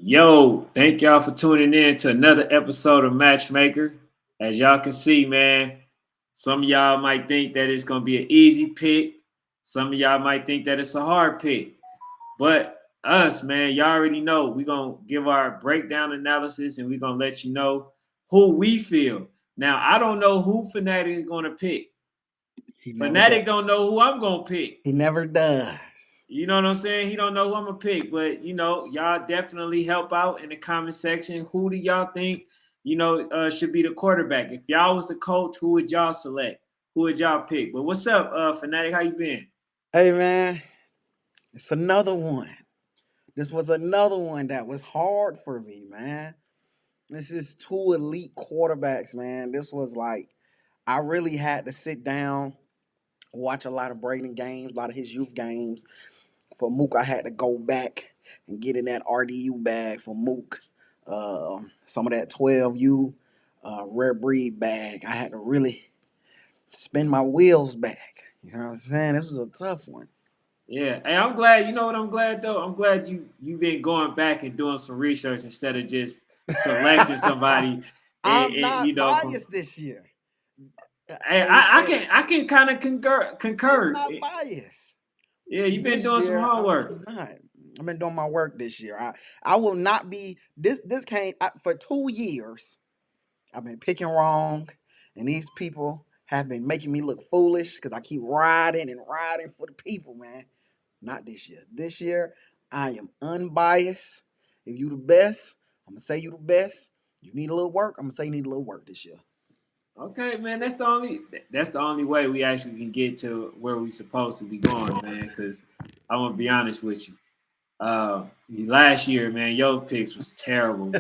Yo, thank y'all for tuning in to another episode of Matchmaker. As y'all can see, man, some of y'all might think that it's going to be an easy pick. Some of y'all might think that it's a hard pick. But us, man, y'all already know we're going to give our breakdown analysis and we're going to let you know who we feel. Now, I don't know who Fanatic is going to pick. He never does. Fanatic don't know who I'm going to pick. He never does. You know what I'm saying? He don't know who I'm gonna pick, but y'all definitely help out in the comment section. Who do y'all think should be the quarterback? If y'all was the coach, who would y'all select? Who would y'all pick? But what's up, Fanatic? How you been? Hey man, it's another one. This was another one that was hard for me, man. This is two elite quarterbacks, man. This was like I really had to sit down, watch a lot of Braden games, a lot of his youth games. For Mook, I had to go back and get in that RDU bag for Mook. Some of that 12U rare breed bag. I had to really spin my wheels back. You know what I'm saying? This was a tough one. Yeah. Hey, I'm glad. You know what I'm glad though? I'm glad you've been going back and doing some research instead of just selecting somebody I'm and not from biased this year. hey, Hey, I hey, can kind of I'm concur. not biased. Yeah, you've been This doing some year, I'm homework. not. I've been doing my work this year. I will not be this came for 2 years. I've been picking wrong, and these people have been making me look foolish because I keep riding and riding for the people, man. Not this year. This year, I am unbiased. If you the best, I'm gonna say you the best. You need a little work, I'm gonna say you need a little work this year. Okay, man, that's the only way we actually can get to where we supposed to be going, man. Because I'm gonna be honest with you. Last year, man, your picks was terrible.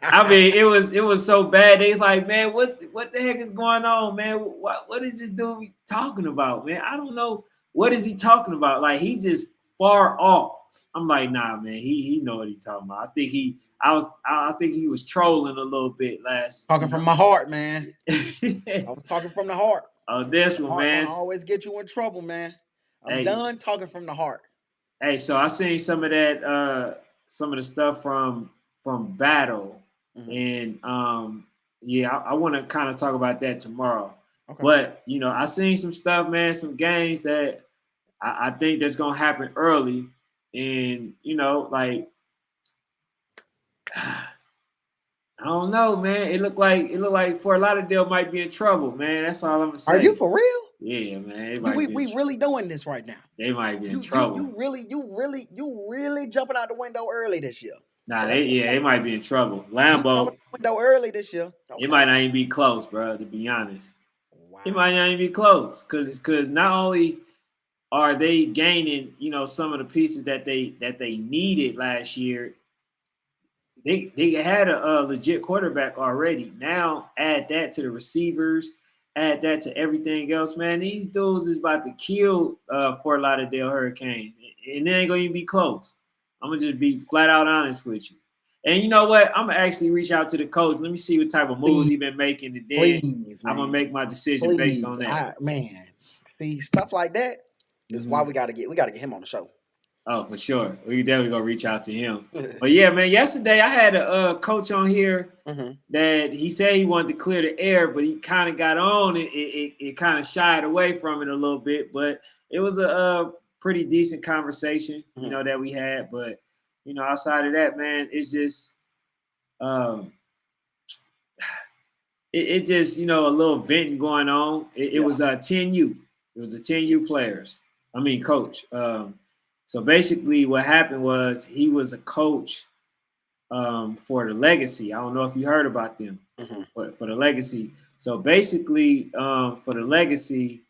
I mean, it was so bad. They like, man, what the heck is going on, man? What is this dude talking about, man? I don't know. What is he talking about? Like he just far off. I'm like, nah, man. He know what he's talking about. I think he was trolling a little bit last. Talking from my heart, man. I was talking from the heart. Oh, this one, Heart man. gonna always get you in trouble, man. I'm Hey, done talking from the heart. hey. So I seen some of that, some of the stuff from Battle, Hmm. and yeah, I want to kind of talk about that tomorrow. Okay. But I seen some stuff, man, some games that I think that's gonna happen early, and like I don't know, man. It looked like Fort Lauderdale might be in trouble, man. That's all I'm gonna Are you say. for real? Yeah, man. They You might we be in, we really doing this right now. they might be in You trouble. really jumping out the window early this year. Nah, Okay. they might be in trouble. You jumping Lambo, out the window early this year. it might Okay. not even be close, bro. To be honest, it Wow. might not even be close because not only are they gaining, some of the pieces that they needed last year, they had a legit quarterback already. Now add that to the receivers, add that to everything else, man. These dudes is about to kill Fort Lauderdale Hurricanes, and it ain't gonna even be close. I'm gonna just be flat out honest with you. And you know what? I'm gonna actually reach out to the coach. Let me see what type of moves Please, he been making, and then please, I'm gonna man. make my decision based on Please. that. See stuff like that is why Hmm. we gotta get him on the show. Oh, for sure. We definitely gonna reach out to him. But yeah, man. Yesterday I had a coach on here Hmm. that he said he wanted to clear the air, but he kind of got on it. It kind of shied away from it a little bit, but it was a pretty decent conversation, Hmm. that we had. But outside of that, man, it's just um, it just a little venting going on. It Yeah. was a 10U. It was a 10U players. I mean, coach. So basically, what happened was he was a coach for the Legacy. I don't know if you heard about them, Hmm. for the Legacy. So basically, for the Legacy,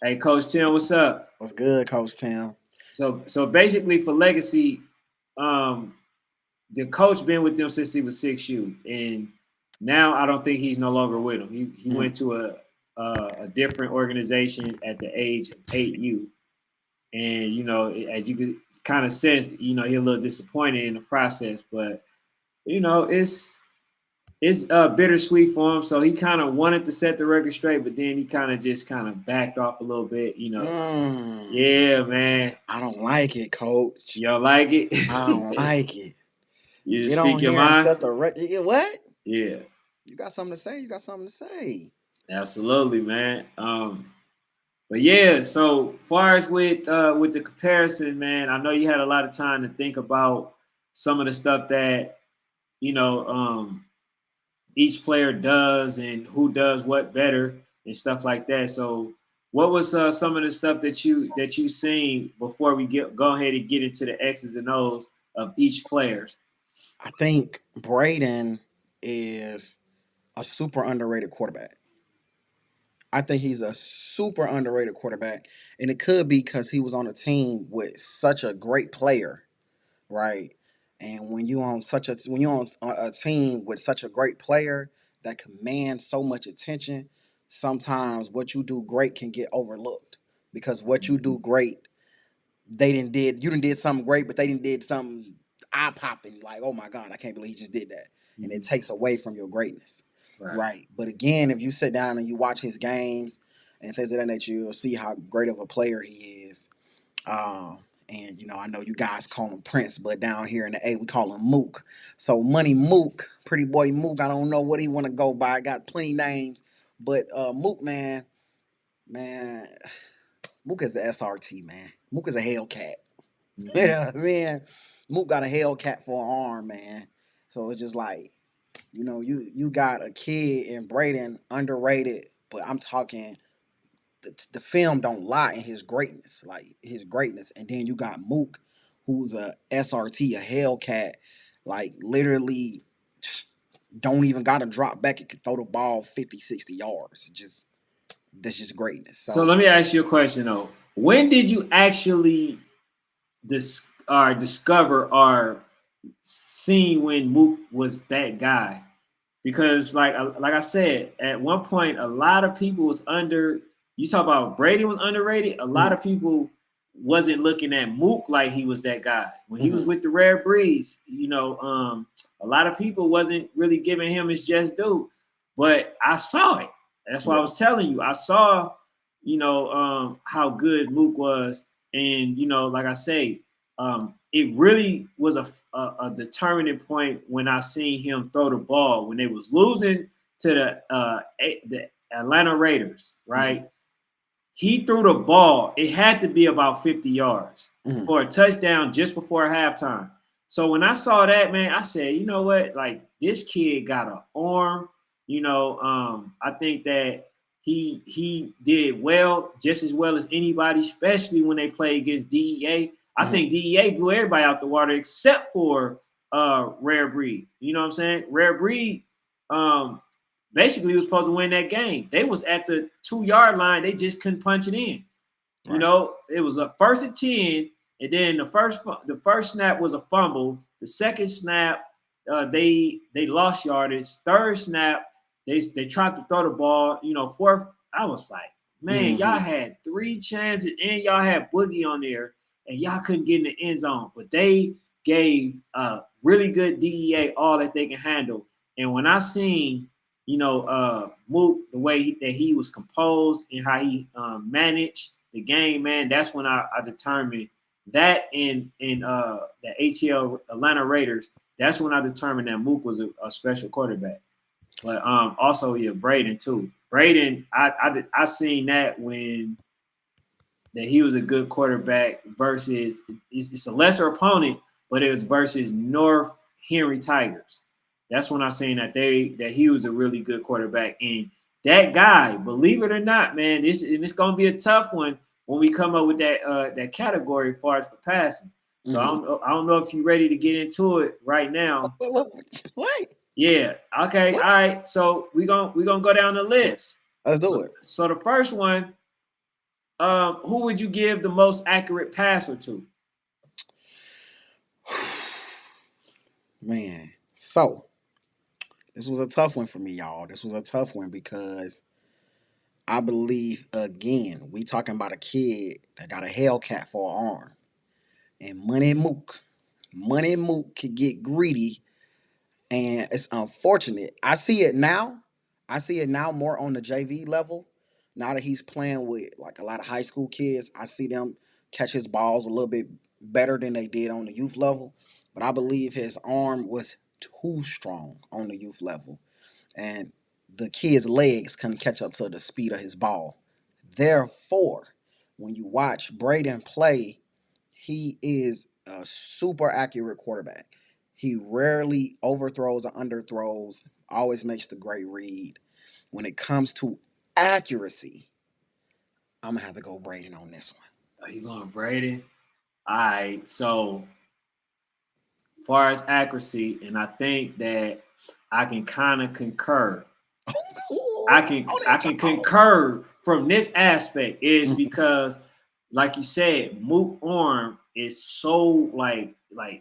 hey, Coach Tim, what's up? What's good, Coach Tim? So basically, for Legacy, um, the coach been with them since he was 6U, and now I don't think he's no longer with them. He Hmm. went to a different organization at the age of 8U. And as you could kind of sense, he's a little disappointed in the process, but it's bittersweet for him. So he kind of wanted to set the record straight, but then he kind of just kind of backed off a little bit. Mm, Yeah, man. I don't like it, Coach. You don't like I don't it? like it. You just Get speak on your here and mind. set the record. What? Yeah, You got something to say? You got something to say? absolutely, man. But yeah, so far as with the comparison, man, I know you had a lot of time to think about some of the stuff that you know each player does and who does what better and stuff like that. So, what was some of the stuff that you seen before we go ahead and get into the X's and O's of each players? I think Brayden is a super underrated quarterback. I think he's a super underrated quarterback, and it could be because he was on a team with such a great player, right? And when you're on a team with such a great player that commands so much attention, sometimes what you do great can get overlooked because what you do great, they didn't did you didn't did something great, but they didn't did something eye popping like, oh my God, I can't believe he just did that, and it Mhm. takes away from your greatness, Right. right? But again, if you sit down and you watch his games and things of that nature, you'll see how great of a player he is. And I know you guys call him Prince, but down here in the A, we call him Mook. So Money Mook, pretty boy Mook. I don't know what he want to go by. Got plenty names, but Mook, man, Mook is the SRT, man. Mook is a Hellcat. You Mhm. know what I'm saying? Mook got a Hellcat for an arm, man. So it's just like, you got a kid in Braden underrated, but I'm talking the film don't lie in his greatness, like his greatness. And then you got Mook, who's a SRT, a Hellcat, like literally don't even got to drop back and can throw the ball 50, 60 yards. That's just greatness. So So let me ask you a question though. When did you actually discover or see when Mook was that guy? Because like I said, at one point, a lot of people was under. You talk about Brady was underrated. A lot mhm, of people wasn't looking at Mook like he was that guy when he was mhm, with the Rare Breeds. A lot of people wasn't really giving him his just due, but I saw it. That's why I yeah, was telling you. I saw, how good Mook was, and like I say, it really was a determining point when I seen him throw the ball when they was losing to the Atlanta Raiders, mhm, right? He threw the ball. It had to be about 50 yards mhm, for a touchdown just before halftime. So when I saw that, man, I said, you know what? Like this kid got an arm. I think that he did well, just as well as anybody, especially when they play against DEA. I mhm, think DEA blew everybody out the water except for Rare Breed. You know what I'm saying? Rare Breed basically was supposed to win that game. They was at the 2 yard line. They just couldn't punch it in. right, It was a 1st and 10, and then the first snap was a fumble. The second snap, they lost yardage. Third snap, they tried to throw the ball. Fourth, I was like, man, y'all mhm, had 3 chances and y'all had Boogie on there, and y'all couldn't get in the end zone. But they gave really good DEA all that they can handle. And when I seen Mook, the way that he was composed and how he managed the game, man, that's when I determined that in the ATL Atlanta Raiders, that's when I determined that Mook was a special quarterback. But also, yeah, Brayden too. Brayden, I seen that when that he was a good quarterback versus it's a lesser opponent, but it was versus North Henry Tigers. That's when I seen that he was a really good quarterback. And that guy, believe it or not, man, it's gonna be a tough one when we come up with that category as far as for passing. So mhm. I don't know if you're ready to get into it right now. What? Yeah. Okay. What? All right. So we gonna go down the list. Let's do So it. so the first one, who would you give the most accurate passer to? Man, so this was a tough one for me, y'all. This was a tough one because I believe again we talking about a kid that got a Hellcat for an arm, and Money Mook could get greedy, and it's unfortunate. I see it now. I see it now more on the JV level. Now that he's playing with like a lot of high school kids, I see them catch his balls a little bit better than they did on the youth level. but I believe his arm was too strong on the youth level, and the kid's legs couldn't catch up to the speed of his ball. Therefore, when you watch Brayden play, he is a super accurate quarterback. He rarely overthrows or underthrows, always makes the great read. When it comes to accuracy, I'm gonna have to go Brayden on this one. Are you going Brayden? All right. So far as accuracy, and I think that I can kind of concur. I can On I that can y'all. concur from this aspect is Mhm. because, like you said, Mook arm is so like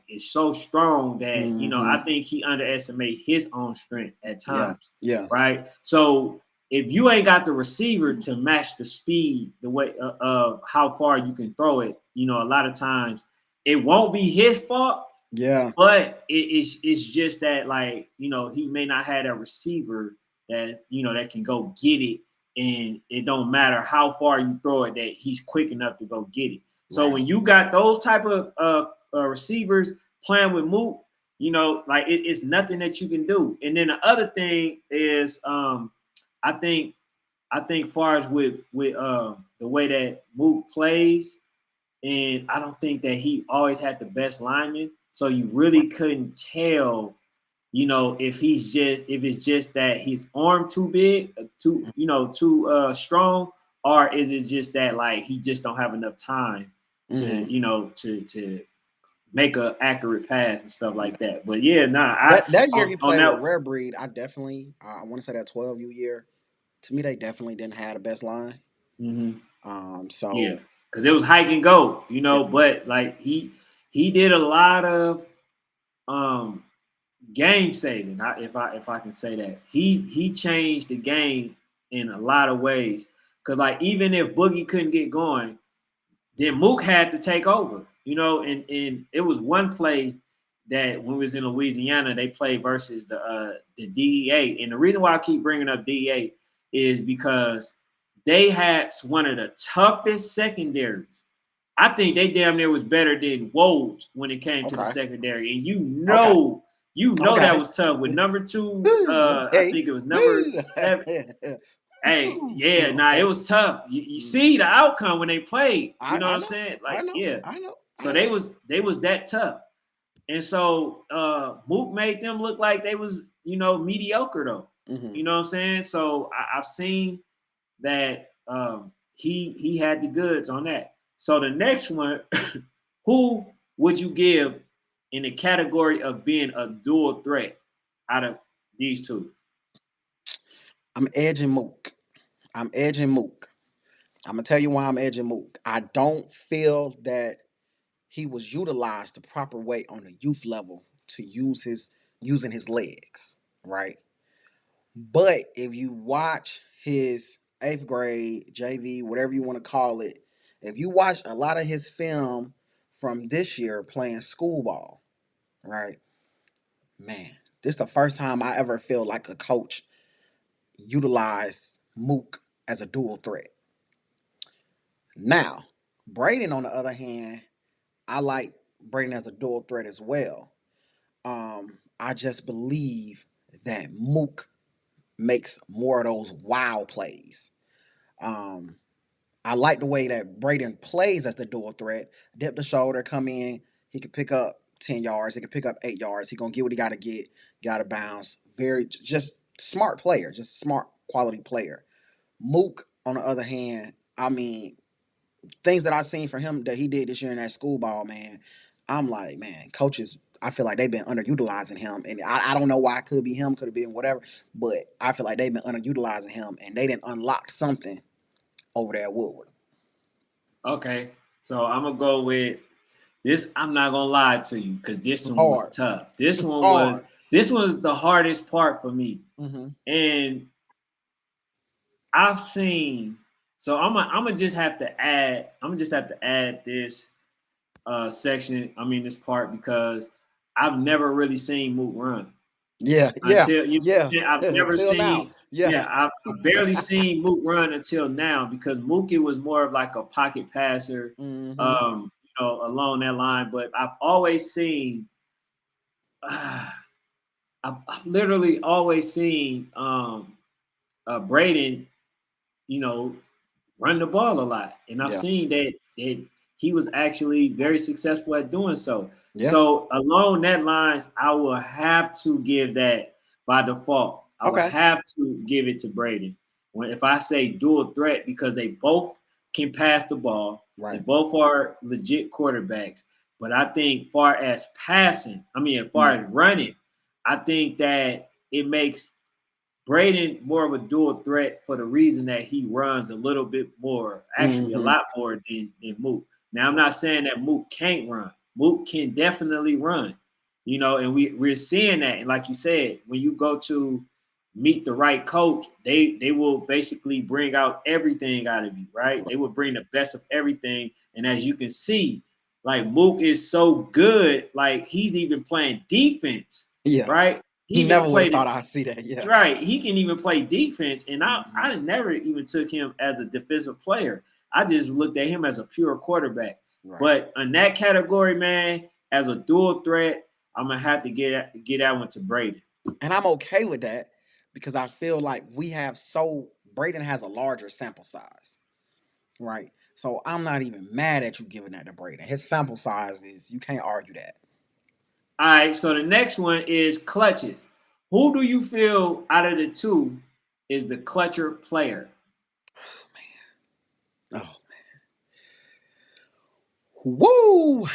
it's so strong that I Mhm. think he underestimates his own strength at Yeah. times, Yeah. right? So if you ain't got the receiver to match the speed, the way of how far you can throw it, a lot of times it won't be his fault, Yeah. but it's just that like he may not have a receiver that that can go get it, and it don't matter how far you throw it that he's quick enough to go get it. So Right. when you got those type of receivers playing with Mook, like it's nothing that you can do. And then the other thing is I think far as with the way that Mook plays, and I don't think that he always had the best lineman. So you Right. really couldn't tell, if it's just that his arm too big, too strong, or is it just that like he just don't have enough time to Mhm. to make a accurate pass and stuff like that. But yeah, nah, I That year he on played with that. Rare Breed, I definitely I want to say that 12U year. To me, they definitely didn't have the best line. Mhm. Yeah, So because it was hike and go, yeah. but like he did a lot of um game saving. If I can say that he changed the game in a lot of ways. Because like even if Boogie couldn't get going, then Mook had to take over. And it was one play that when we was in Louisiana, they played versus the DEA. And the reason why I keep bringing up DEA is because they had one of the toughest secondaries. I think they damn near was better than Woj when it came to the Okay. secondary. And Okay. that Okay. was tough with number two. Woo, I okay. think it was number Woo. 7. Hey, yeah, nah, it Okay. was tough. You Mm. see the outcome when they played. You know what I I'm know. saying? I Like, know. yeah. I know. So I they know. was that tough. And so Mook made them look like they was, mediocre though. Hmm. You know what I'm saying? So I've seen that he had the goods on that. So the next one, who would you give in the category of being a dual threat out of these two? I'm edging Mook. I'm edging Mook. I'm gonna tell you why I'm edging Mook. I don't feel that he was utilized the proper way on the youth level to use his using his legs, right? But if you watch his eighth grade JV, whatever you want to call it, if you watch a lot of his film from this year playing school ball, right? Man, this is the first time I ever feel like a coach utilized Mook as a dual threat. Now, Brayden, on the other hand, I like Brayden as a dual threat as well. I just believe that Mook makes more of those wow plays. Um, I like the way that Brayden plays as the dual threat. Dip the shoulder, come in. He can pick up 10 yards. He can pick up 8 yards. He gonna get what he got to get. Got to bounce. Very just smart player. Just smart quality player. Mook, on the other hand, I mean, things that I've seen from him that he did this year in that school ball, man, I'm like, man, coaches, I feel like they've been underutilizing him. And I don't know why. It could be him, could have been whatever. But I feel like they've been underutilizing him and they didn't unlock something over there at Woodward. Okay. So I'm gonna go with this. I'm not gonna lie to you because this one was Hard. tough. This It's one was hard. this was the hardest part for me. Mm-hmm. And I've seen. So I'm gonna just have to add. I'm gonna just have to add this section. I mean this part because I've never really seen Mook run Yeah, yeah, until yeah. I've never Till now. seen. Yeah. Yeah, I've barely seen Mook run until now because Mookie was more of like a pocket passer, Mm-hmm. along that line. But I've always seen I've literally always seen Brayden, you know, run the ball a lot, and I've Yeah. seen that he was actually very successful at doing so. Yeah. So along that lines, I will have to give that by default. I will Okay. have to give it to Brayden. When if I say dual threat, because they both can pass the ball, they Right. both are legit quarterbacks. But I think far as passing, I mean, as far Mm. as running, I think that it makes Brayden more of a dual threat for the reason that he runs a little bit more, actually a Mm-hmm. lot more than Mook. Now I'm Right. not saying that Mook can't run. Mook can definitely run, and we're seeing that. And like you said, when you go to meet the right coach, they will basically bring out everything out of you, right? They will bring the best of everything. And as you can see, like Mook is so good, like he's even playing defense, Yeah. right? He You even never would have played thought it. I'd see that. Yeah. Right, he can even play defense, and I Mm-hmm. I never even took him as a defensive player. I just looked at him as a pure quarterback. Right. But in that category, man, as a dual threat, I'm gonna have to get that one to Brady. And I'm okay with that because I feel like Braden has a larger sample size. Right. So I'm not even mad at you giving that to Braden. His sample size is you can't argue that. All right, so the next one is clutches. Who do you feel out of the two is the clutcher player? Oh, woo!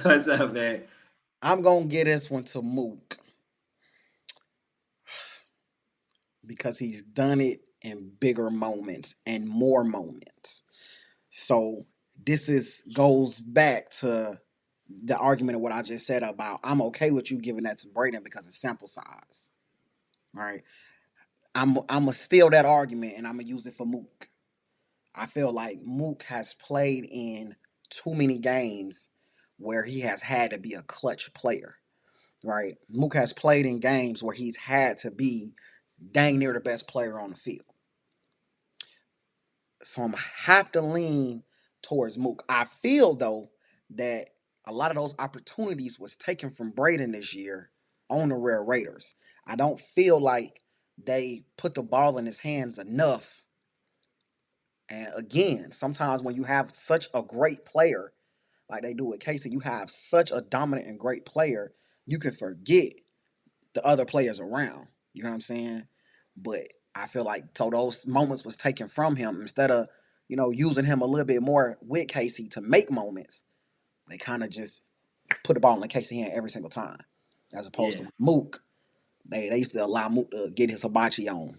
What's up, man? I'm gonna get this one to Mook because he's done it in bigger moments and more moments. So this is goes back to the argument of what I just said about I'm okay with you giving that to Braden because it's sample size. All right. I'm gonna steal that argument and I'm gonna use it for Mook. I feel like Mook has played in too many games where he has had to be a clutch player. Right? Mook has played in games where he's had to be dang near the best player on the field. So I'm gonna have to lean towards Mook. I feel though that a lot of those opportunities was taken from Braden this year on the Rare Raiders. I don't feel like they put the ball in his hands enough. And again, sometimes when you have such a great player, like they do with Casey, you have such a dominant and great player, you can forget the other players around. You know what I'm saying? But I feel like so those moments was taken from him instead of using him a little bit more with Casey to make moments. They kind of just put the ball in the Casey hand every single time, as opposed Yeah, to Mook. They used to allow Mook to get his hibachi on.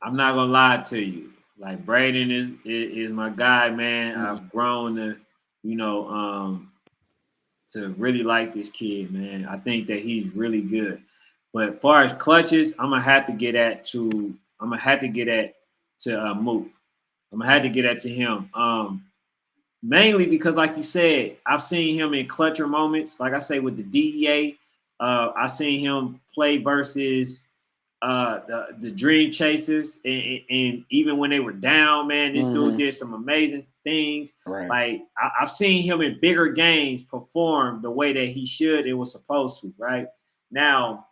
I'm not gonna lie to you. Like Braden is my guy, man. Mm, I've grown to, you know, to really like this kid, man. I think that he's really good. But as far as clutches, I'm gonna have to get at to Mook. I'm gonna have to okay. get that to him. Mainly because, like you said, I've seen him in clutcher moments. Like I say with the DEA, I seen him play versus the Dream Chasers, and even when they were down, man, this dude Mm-hmm. did some amazing things. Right. Like I've seen him in bigger games perform the way that he should and was supposed to. Right now,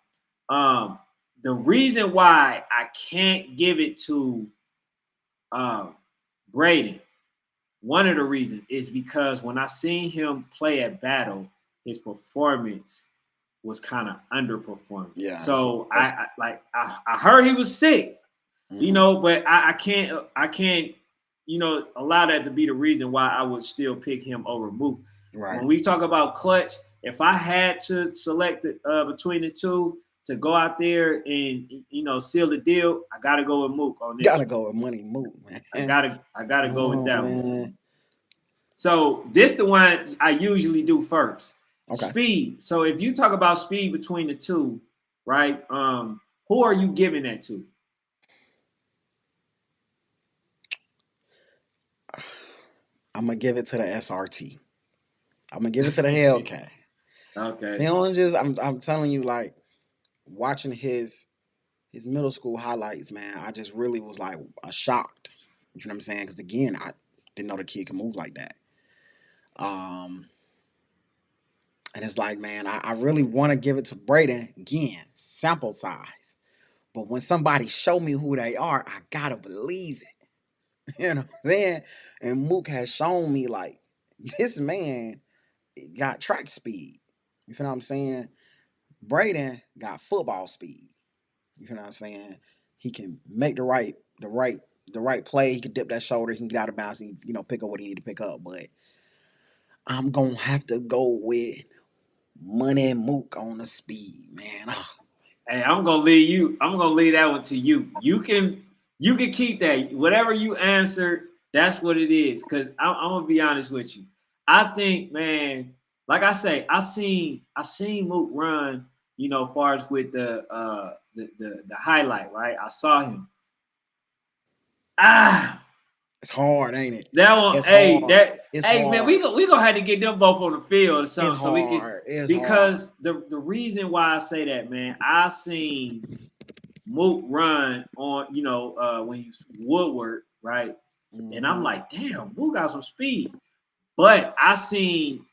um, the reason why I can't give it to um, Braden, one of the reasons is because when I seen him play at Battle, his performance was kind of underperforming. Yeah. So That's. I heard he was sick, Mm-hmm. but I can't allow that to be the reason why I would still pick him over Mook. Right. When we talk about clutch, if I had to select it, between the two to go out there and seal the deal, I gotta go with Mook on this Gotta one. go with Money Mook, I man. gotta I gotta go with Oh that one. man. So this the one I usually do first. Okay. Speed. So if you talk about speed between the two, right? Who are you giving that to? I'm gonna give it to the SRT. I'm gonna give it to the Hellcat. Okay. They don't just. I'm telling you, like watching his middle school highlights, man. I just really was like shocked. You know what I'm saying? Because again, I didn't know the kid could move like that. Um, And it's like, man, I really want to give it to Brayden again, sample size. But when somebody show me who they are, I gotta believe it. You know what I'm saying? And Mook has shown me like this man got track speed. You feel what I'm saying? Brayden got football speed. You feel what I'm saying? He can make the right play. He can dip that shoulder. He can get out of bounds and pick up what he need to pick up. But I'm gonna have to go with Money Mook on the speed, man. Oh. Hey, I'm gonna leave you. I'm gonna leave that one to you. You can keep that. Whatever you answer, that's what it is. Cause I'm gonna be honest with you. I think, man, like I say, I seen Mook run. Far as with the highlight, right? I saw him. Ah, It's hard, ain't it? that one. It's hard. It's Hey, man, hard. we gonna have to get them both on the field or It's something so we can. hard. It's hard. Because the reason why I say that, man, I seen Mook run on, when he was Woodward, right? And I'm Mm-hmm. like, damn, Mook got some speed. But I seen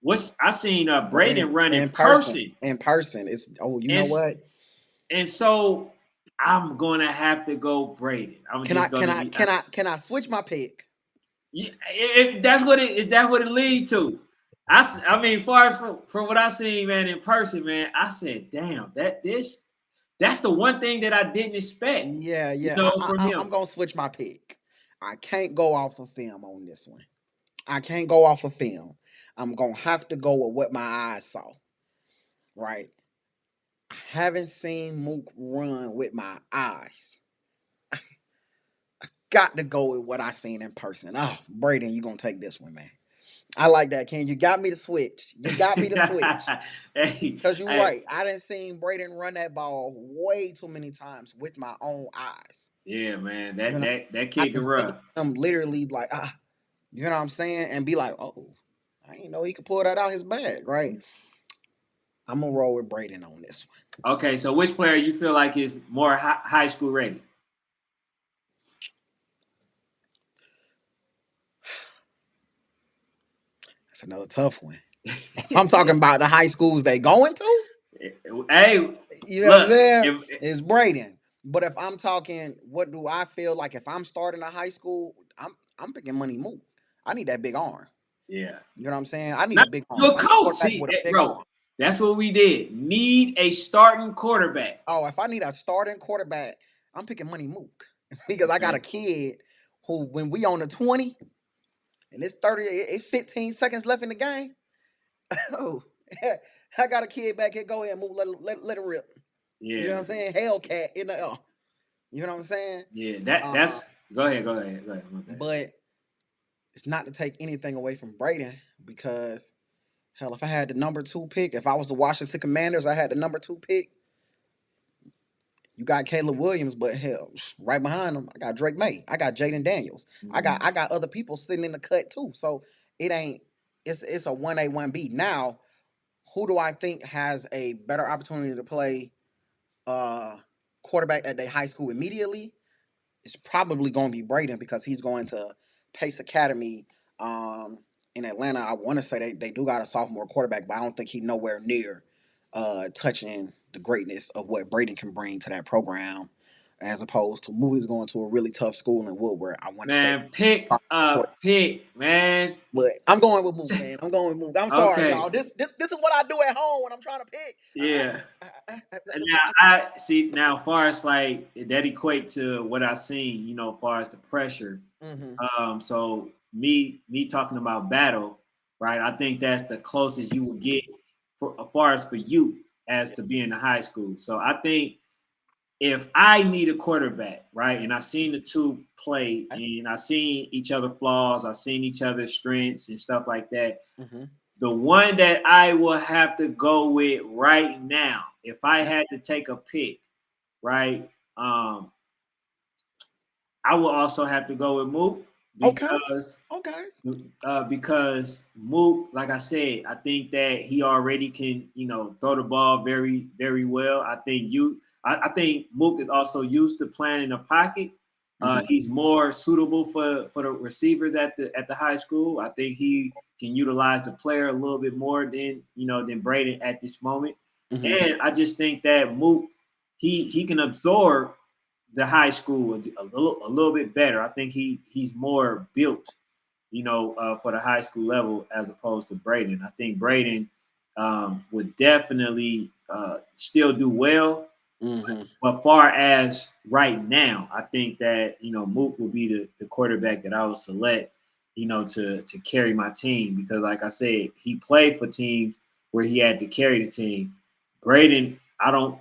Brayden Brayden run in in person. person. In person. It's you know And what? and so I'm gonna have to go Brayden. I'm Can I just can gonna I be can I can I switch my pick? yeah, that's what it lead to. I mean, far as from what I seen, man, in person, man, I said, damn, that's the one thing that I didn't expect, Yeah, yeah. from I'm him. gonna switch my pick. I can't go off of film on this one. I can't go off of film. I'm gonna have to go with what my eyes saw. Right. I haven't seen Mook run with my eyes. Got to go with what I seen in person. Oh, Brayden, you gonna take this one, man. I like that, Ken. You got me to switch. You got me to switch. Hey, Because you're hey, right. I didn't seen Brayden run that ball way too many times with my own eyes. yeah, man, You that know, that I kid can can see run. him literally like, you know what I'm saying? And be like, oh, I didn't know he could pull that out his bag, right? I'm gonna roll with Brayden on this one. Okay, so which player you feel like is more high school ready? That's another tough one. If I'm talking about the high schools they going to, Hey, you know what I'm look, saying? if It's Brayden. But if I'm talking, what do I feel like if I'm starting a high school, I'm picking Money Mook. I need that big arm. yeah, You know what I'm saying? I need now a big you arm. a I need a coach. quarterback See, with a big bro, arm. that's what we did. Need a starting quarterback. Oh, if I need a starting quarterback, I'm picking Money Mook because I got a Okay, kid who, when we on the 20 and it's 30, it's 15 seconds left in the game. Oh, I got a kid back here. Go ahead, move. Let him rip. You know yeah, what I'm saying? Hellcat in the air. You know what I'm saying? yeah. That Uh, that's go ahead, go ahead, go ahead. My bad. but it's not to take anything away from Brayden because hell, if I had the number two pick, if I was the Washington Commanders, I had the number two pick. You got Caleb Williams, but hell, right behind him, I got Drake May. I got Jaden Daniels. Mhm. I got other people sitting in the cut too. So it ain't it's a 1A, 1B. Now, who do I think has a better opportunity to play uh quarterback at their high school immediately? It's probably going to be Brayden because he's going to Pace Academy in Atlanta. I want to say they do got a sophomore quarterback, but I don't think he's nowhere near touching the greatness of what Brayden can bring to that program, as opposed to Movies going to a really tough school in Woodward. I want to say, Man, pick a pick, man. but I'm going with Mook, man. I'm going with Mook. I'm sorry, Okay, y'all. This is what I do at home when I'm trying to pick. yeah. And now I see now, far as like that equate to what I seen, far as the pressure. Mm-hmm. So me talking about battle, right? I think that's the closest you will get for as far as for you as to being in high school. So I think if I need a quarterback, right, and I seen the two play, and I seen each other flaws, I seen each other's strengths and stuff like that. Mm-hmm. The one that I will have to go with right now, if I Yep. had to take a pick, right, I will also have to go with Mook Okay. because Okay. Mook, like I said, I think that he already can, throw the ball very, very well. I think Mook is also used to playing in the pocket. He's more suitable for the receivers at the high school. I think he can utilize the player a little bit more than Brayden at this moment. Mm-hmm. And I just think that Mook, he can absorb the high school a little bit better. I think he's more built, for the high school level as opposed to Brayden. I think Brayden would definitely still do well. Mm-hmm. But far as right now, I think that Mook will be the quarterback that I would select, to carry my team because, like I said, he played for teams where he had to carry the team. Brayden, I'm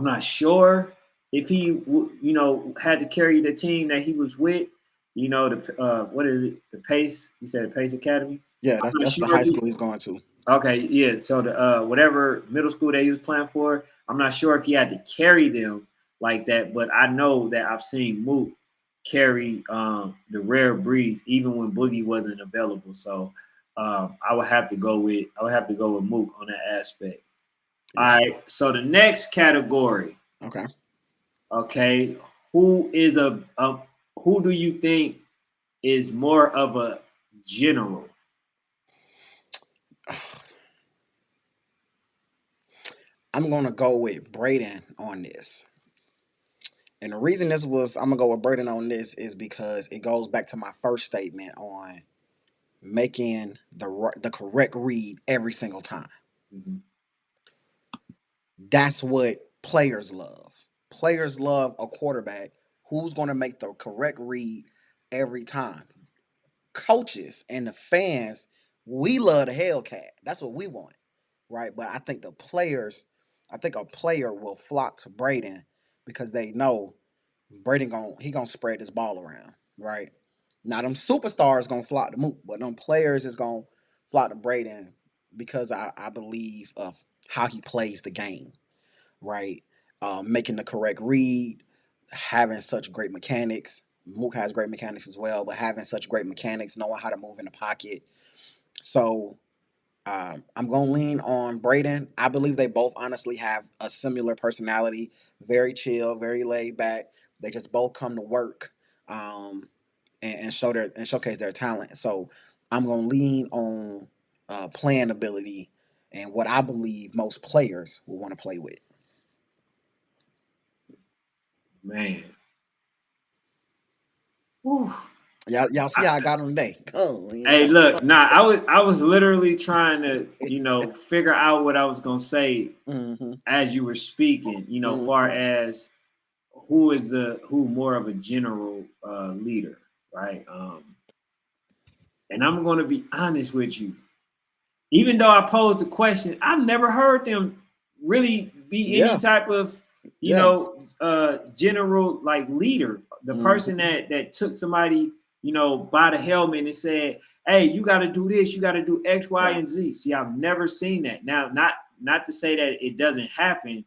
not sure if he had to carry the team that he was with. The what is it? The Pace? You said the Pace Academy. Yeah, I'm not that's the sure high if he. school he's going to. Okay, yeah. So the whatever middle school that he was playing for, I'm not sure if he had to carry them like that, but I know that I've seen Mook carry the rare breeze even when Boogie wasn't available. So I would have to go with Mook on that aspect. All Yeah. right. So the next category, Okay. okay, who is a who do you think is more of a general? I'm gonna go with Brayden on this. And the reason I'm gonna go with Brayden on this is because it goes back to my first statement on making the correct read every single time. Mhm. That's what players love. Players love a quarterback who's going to make the correct read every time. Coaches and the fans, we love the Hellcat. That's what we want, right? But I think a player will flock to Brayden because they know Brayden gonna spread this ball around, right? Now them superstars gonna flock to Mook, but them players is gonna flock to Brayden because I believe of how he plays the game, right? Making the correct read, having such great mechanics. Mook has great mechanics as well, but having such great mechanics, knowing how to move in the pocket. So I'm going to lean on Brayden. I believe they both honestly have a similar personality, very chill, very laid back. They just both come to work and showcase their talent. So I'm going to lean on playing ability and what I believe most players will want to play with. Man. Whew. Y'all see how I got on today? Oh, Hey, yeah. look, nah, I was literally trying to figure out what I was gonna say Mm-hmm. as you were speaking, far Mm-hmm. as who more of a general leader, right? And I'm gonna be honest with you. Even though I posed the question, I've never heard them really be any Yeah. type of, Yeah. general like leader. The person Mm-hmm. that took somebody, by the helmet and said, "Hey, you got to do this. You got to do X, Y, Yeah. and Z." See, I've never seen that. Now, not to say that it doesn't happen.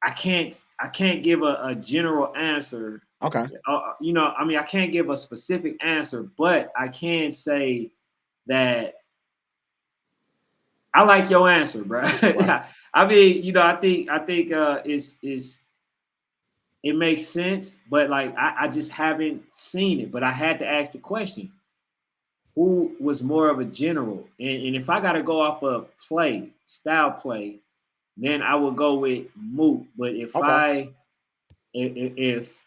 I can't give a general answer. Okay. I mean, I can't give a specific answer, but I can say that I like your answer, bro. Right. I mean, I think it makes sense, but like I just haven't seen it. But I had to ask the question: who was more of a general? And if I got to go off of style play, then I would go with Moot. But if Okay. I if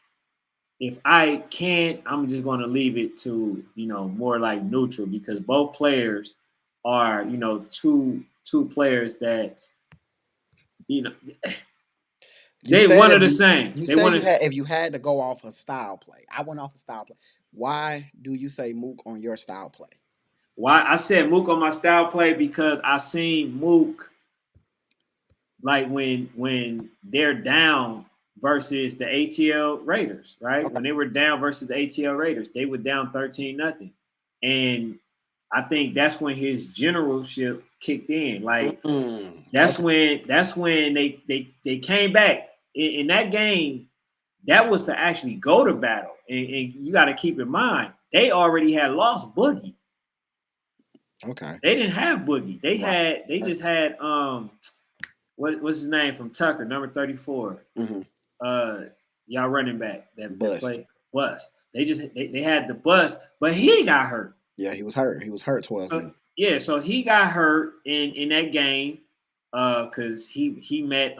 if I can't, I'm just going to leave it to more like neutral because both players are two players that you know You they said one of if the you same. you They said one you of had if you had to go off a style play. I went off a style play. Why do you say Mook on your style play? why I said Mook on my style play because I seen Mook like when they're down versus the ATL Raiders, right? Okay. When they were down versus the ATL Raiders, they were down 13-0. And I think that's when his generalship kicked in. Like that's Okay. when that's when they came back in that game. That was to actually go to battle, and you got to keep in mind they already had lost Boogie. Okay. They didn't have Boogie. They Right. had they just had what's his name from Tucker, number 34. Mm-hmm. Uh, y'all running back that Bust. play. bust. They had the bust, but he got hurt. Yeah, he was hurt. He was hurt 12U. So yeah, so he got hurt in that game because he met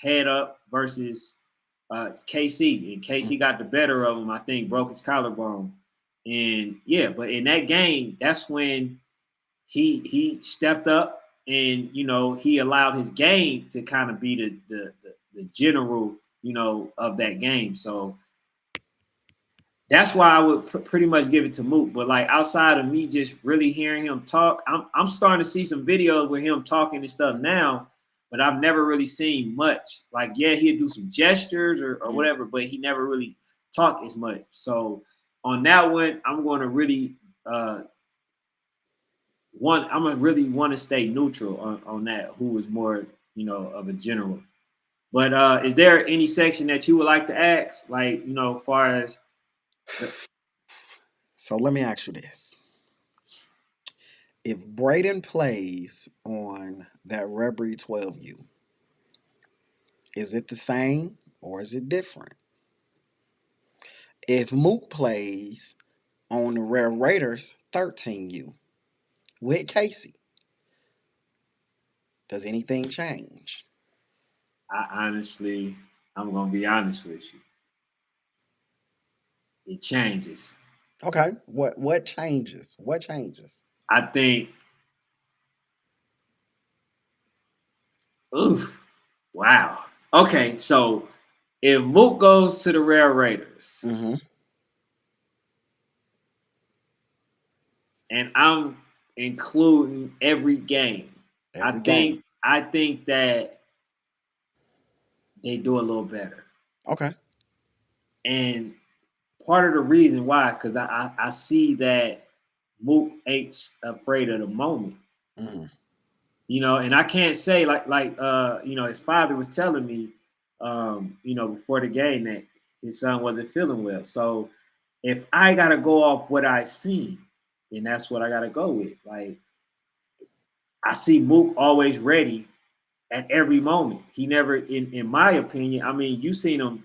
head up versus KC, and KC got the better of him. I think broke his collarbone, and yeah, but in that game, that's when he stepped up, and he allowed his game to kind of be the general of that game. So that's why I would pretty much give it to Mook. But like outside of me just really hearing him talk, I'm starting to see some videos with him talking and stuff now, but I've never really seen much. Like, yeah, he'd do some gestures or whatever, but he never really talked as much. So on that one, I'm going to really I'm gonna really want to stay neutral on that. Who is more, of a general. But is there any section that you would like to ask, like as far as So let me ask you this. If Brayden plays on that Rebri 12U, is it the same or is it different? If Mook plays on the Rare Raiders 13U with Casey, does anything change? I'm gonna be honest with you. It changes. Okay. What changes? What changes? I think. Oof. Wow. Okay, so if Mook goes to the Rare Raiders, Mm-hmm. and I'm including every game, I Every game. think I think that they do a little better. Okay. And part of the reason why, because I see that Mook ain't afraid of the moment. Mm-hmm. And I can't say his father was telling me before the game that his son wasn't feeling well. So if I gotta go off what I seen, then that's what I gotta go with. Like I see Mook always ready at every moment. He never, in my opinion, I mean, you seen him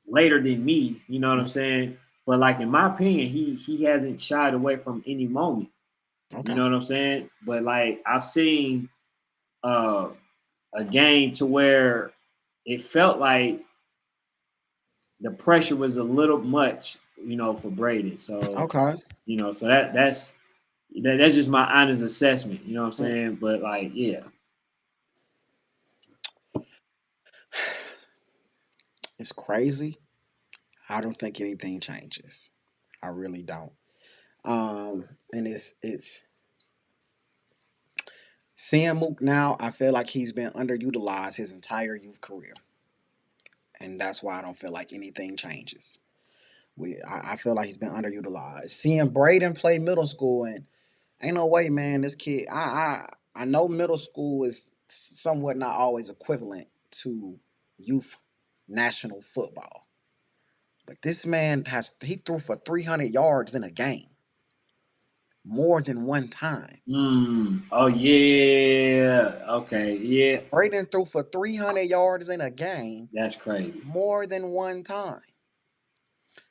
later than me, you know what I'm saying? But like in my opinion, he hasn't shied away from any moment. You Okay. know what I'm saying? But like I've seen uh, a game to where it felt like the pressure was a little much, for Brady. So, Okay. so that's just my honest assessment. You know what I'm Mm. saying? But like, yeah, It's crazy. I don't think anything changes. I really don't. And it's seeing Mook now. I feel like he's been underutilized his entire youth career, and that's why I don't feel like anything changes. I feel like he's been underutilized. Seeing Brayden play middle school, and ain't no way, man. This kid, I know middle school is somewhat not always equivalent to youth national football, but this man he threw for 300 yards in a game more than one time. Oh yeah, okay, yeah, Brayden threw for 300 yards in a game that's crazy. more than one time.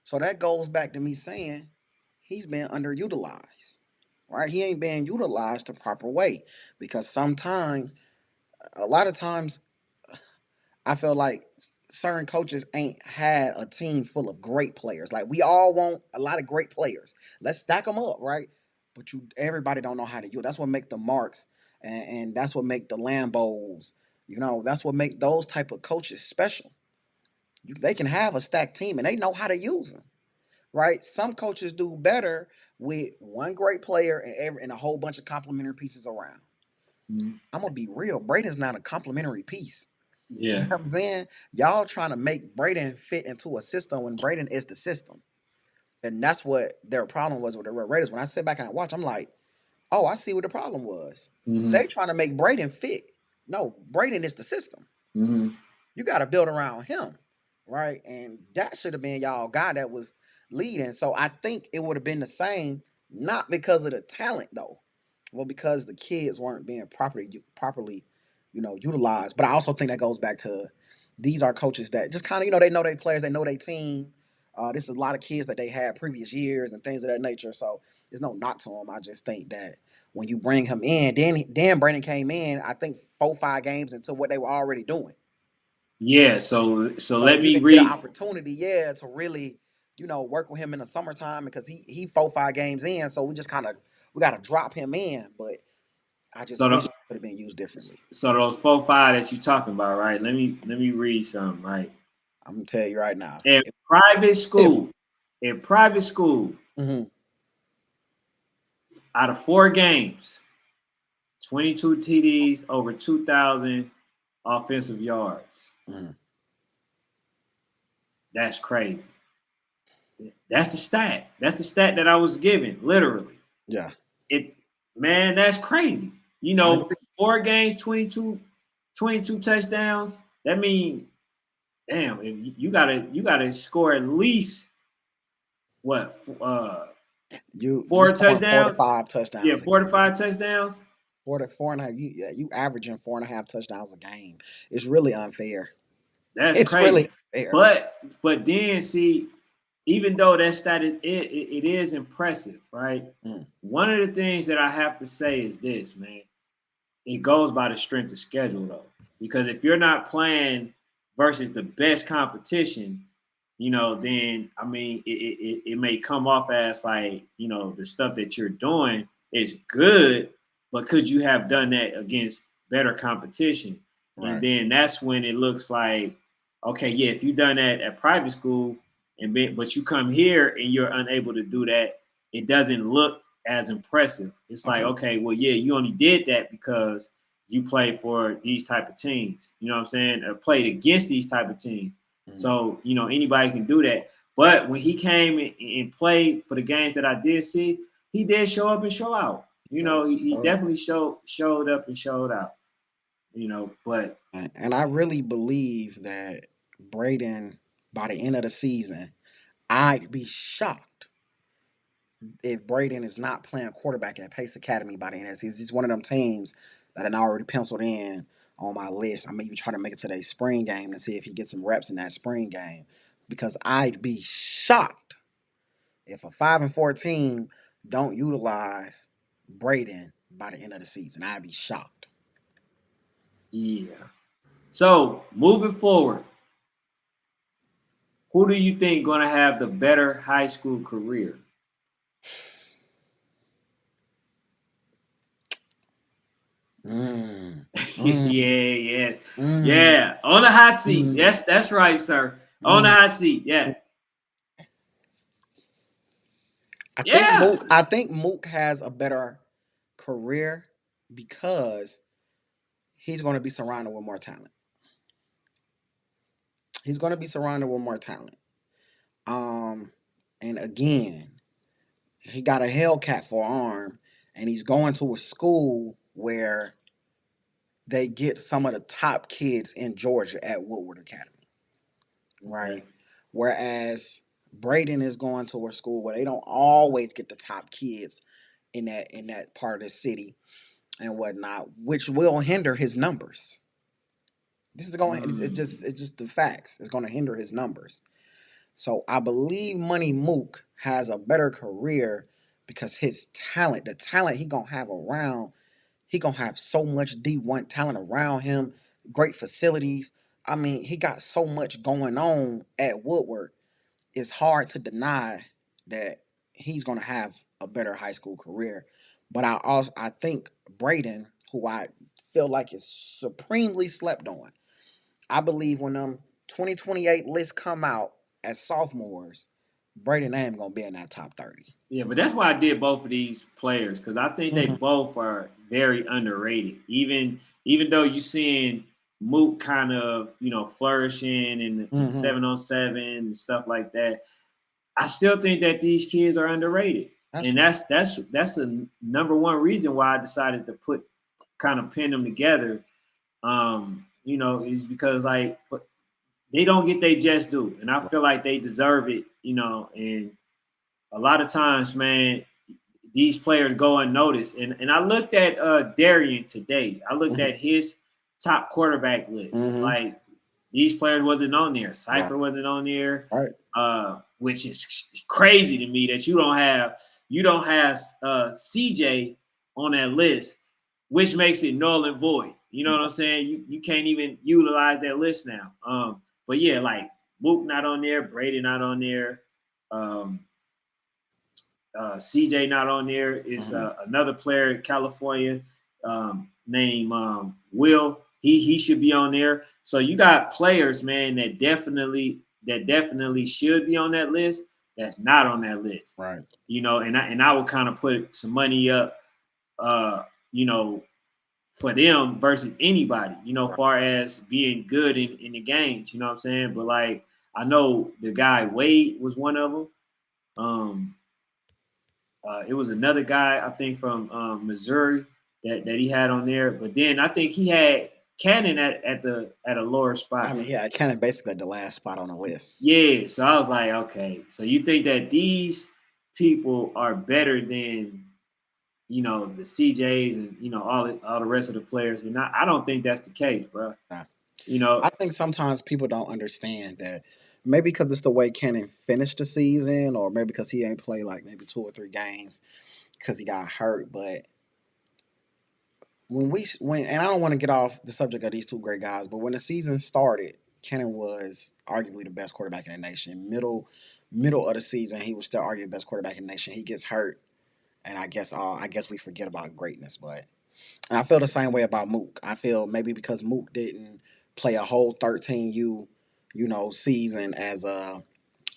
So that goes back to me saying he's been underutilized, right? He ain't being utilized the proper way because sometimes, a lot of times, I feel like certain coaches ain't had a team full of great players. Like we all want a lot of great players. Let's stack them up, right? But everybody don't know how to use. That's what make the Marks and that's what make the Lambos. That's what make those type of coaches special. They can have a stacked team and they know how to use them, right? Some coaches do better with one great player and a whole bunch of complementary pieces around. Mhm. I'm gonna be real. Braden's not a complementary piece. You know Yeah. what I'm saying? Y'all trying to make Brayden fit into a system when Brayden is the system. And that's what their problem was with the Red Raiders. When I sit back and I watch, I'm like, oh, I see what the problem was. Hmm. They trying to make Brayden fit. No, Brayden is the system. Hmm. You got to build around him, right? And that should have been y'all guy that was leading. So I think it would have been the same, not because of the talent though, well, because the kids weren't being properly utilized. But I also think that goes back to These are coaches that just kind of, they know their players, they know their team. This is a lot of kids that they had previous years and things of that nature. So there's no knock to him. I just think that when you bring him in, then Brandon came in, I think 4-5 games into what they were already doing. Yeah, so So let you me didn't get an read. opportunity, to really, work with him in the summertime because he 4-5 games in. So we got to drop him in. But I just So wish it the, could have been used differently. so those 4-5 that you talking about, right? Let me read something, right? I'm gonna tell you right now. In private If school, in private school, mm-hmm, out of 4 games, 22 TDs, over 2,000 offensive yards. mm-hmm, That's crazy. That's the stat. That's the stat that I was given, literally. yeah, It, man, that's crazy. I agree. 4 games, 22 touchdowns. That means, damn, you gotta score at least what, You four scoring four to touchdowns? five Yeah, touchdowns a 4 to 5 touchdowns. 4 and a half. You averaging 4.5 touchdowns a game. It's really unfair. That's It's crazy. really unfair. But then see, even though that stat it is impressive, right? Mm, One of the things that I have to say is this, man. It goes by the strength of schedule though, because if you're not playing versus the best competition, then I mean it may come off as like the stuff that you're doing is good, but could you have done that against better competition? And right. then that's when it looks like, okay, yeah, if you done that at private school but you come here and you're unable to do that, it doesn't look as impressive. It's like, Okay. okay, well, yeah, you only did that because you played for these type of teams. You know what I'm saying? Or played against these type of teams. Mm, So, anybody can do that. But when he came and played for the games that I did see, he did show up and show out. He uh, definitely showed up and showed out. But and I really believe that Brayden, by the end of the season, I'd be shocked if Brayden is not playing quarterback at Pace Academy by the end of the season. He's one of them teams that I already penciled in on my list. I'm even trying to make it to the spring game to see if he gets some reps in that spring game. Because I'd be shocked if a 5-4 team don't utilize Brayden by the end of the season. I'd be shocked. yeah. So moving forward, who do you think gonna have the better high school career? Mm, Yeah, mm, yes. mm, Yeah. On the hot seat. mm, Yes, that's right, sir. On the mm. hot seat. Yeah. I think Yeah. Mook. I think Mook has a better career because he's going to be surrounded with more talent. He's going to be surrounded with more talent. Um, and again, he got a Hellcat for an arm, and he's going to a school where they get some of the top kids in Georgia at Woodward Academy, Okay. right? Whereas Brayden is going to a school where they don't always get the top kids in that part of the city and whatnot, which will hinder his numbers. This is going. It's just the facts. It's going to hinder his numbers. So I believe Money Mook has a better career because his talent, the talent he gonna have around, he gonna have so much D1 talent around him, great facilities. I mean, he got so much going on at Woodward. It's hard to deny that he's gonna have a better high school career. But I think Brayden, who I feel like is supremely slept on, I believe when them 2028 lists come out as sophomores, Brayden ain't gonna be in that top 30. Yeah, but that's why I did both of these players because I think they Mm-hmm. both are very underrated. Even though you're seeing Mook kind of flourishing in the Mm-hmm. 7-on-7 and stuff like that, I still think that these kids are underrated, and Absolutely. that's the number one reason why I decided to kind of pin them together. Is because like they don't get their just due, and I feel like they deserve it. And a lot of times, man, these players go unnoticed. And I looked at Darian today. I looked Mm-hmm. at his top quarterback list. Mm-hmm. Like These players wasn't on there. Right. Cypher wasn't on there, Right. which is crazy to me that you don't have CJ on that list, which makes it null and void. You know what I'm saying? You can't even utilize that list now. But yeah, like Mook not on there, Brady not on there. Um, CJ not on there. It's Mm-hmm. another player in California named Will. He should be on there. So you got players, man, that definitely should be on that list. That's not on that list. Right. And I would kind of put some money up, uh, you know, for them versus anybody. Right. Far as being good in the games. You know what I'm saying? But like I know the guy Wade was one of them. Um, it was another guy, I think, from Missouri that he had on there. But then I think he had Cannon at a lower I spot. mean, yeah, kind of basically the last spot on the list. Yeah, so I was like, okay, so you think that these people are better than the CJs and all the rest of the players, and I don't think that's the case, bro. Nah. You know, I think sometimes people don't understand that maybe because it's the way Cannon finished the season, or maybe because he ain't played like maybe 2 or 3 games because he got hurt. But when and I don't want to get off the subject of these two great guys, but when the season started, Cannon was arguably the best quarterback in the nation. Middle of the season, he was still arguably the best quarterback in the nation. He gets hurt, and I guess we forget about greatness. But and I feel the same way about Mook. I feel maybe because Mook didn't play a whole 13U, season as a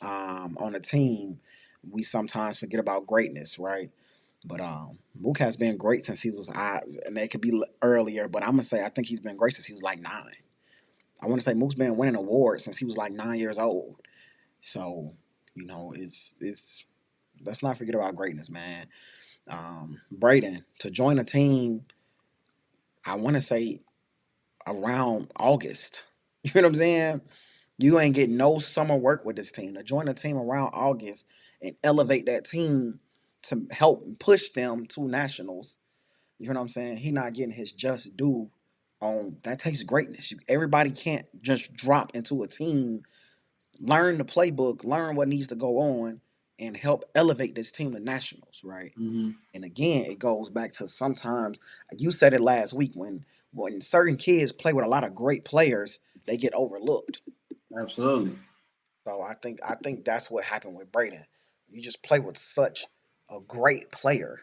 on a team, we sometimes forget about greatness, right? But Mook has been great since he was and it could be earlier, but I'm gonna say I think he's been great since he was like 9. I want to say Mook's been winning awards since he was like 9 years old. So it's let's not forget about greatness, man. Brayden to join a team, I want to say around August. You know what I'm saying? You ain't getting no summer work with this team. To join a team around August and elevate that team to help push them to nationals. You know what I'm saying? He not getting his just due on that takes greatness. Everybody can't just drop into a team, learn the playbook, learn what needs to go on, and help elevate this team to nationals, right? mm-hmm. And again, it goes back to sometimes you said it last week when certain kids play with a lot of great players, they get overlooked. Absolutely. So I think that's what happened with Brayden. You just play with such a great player,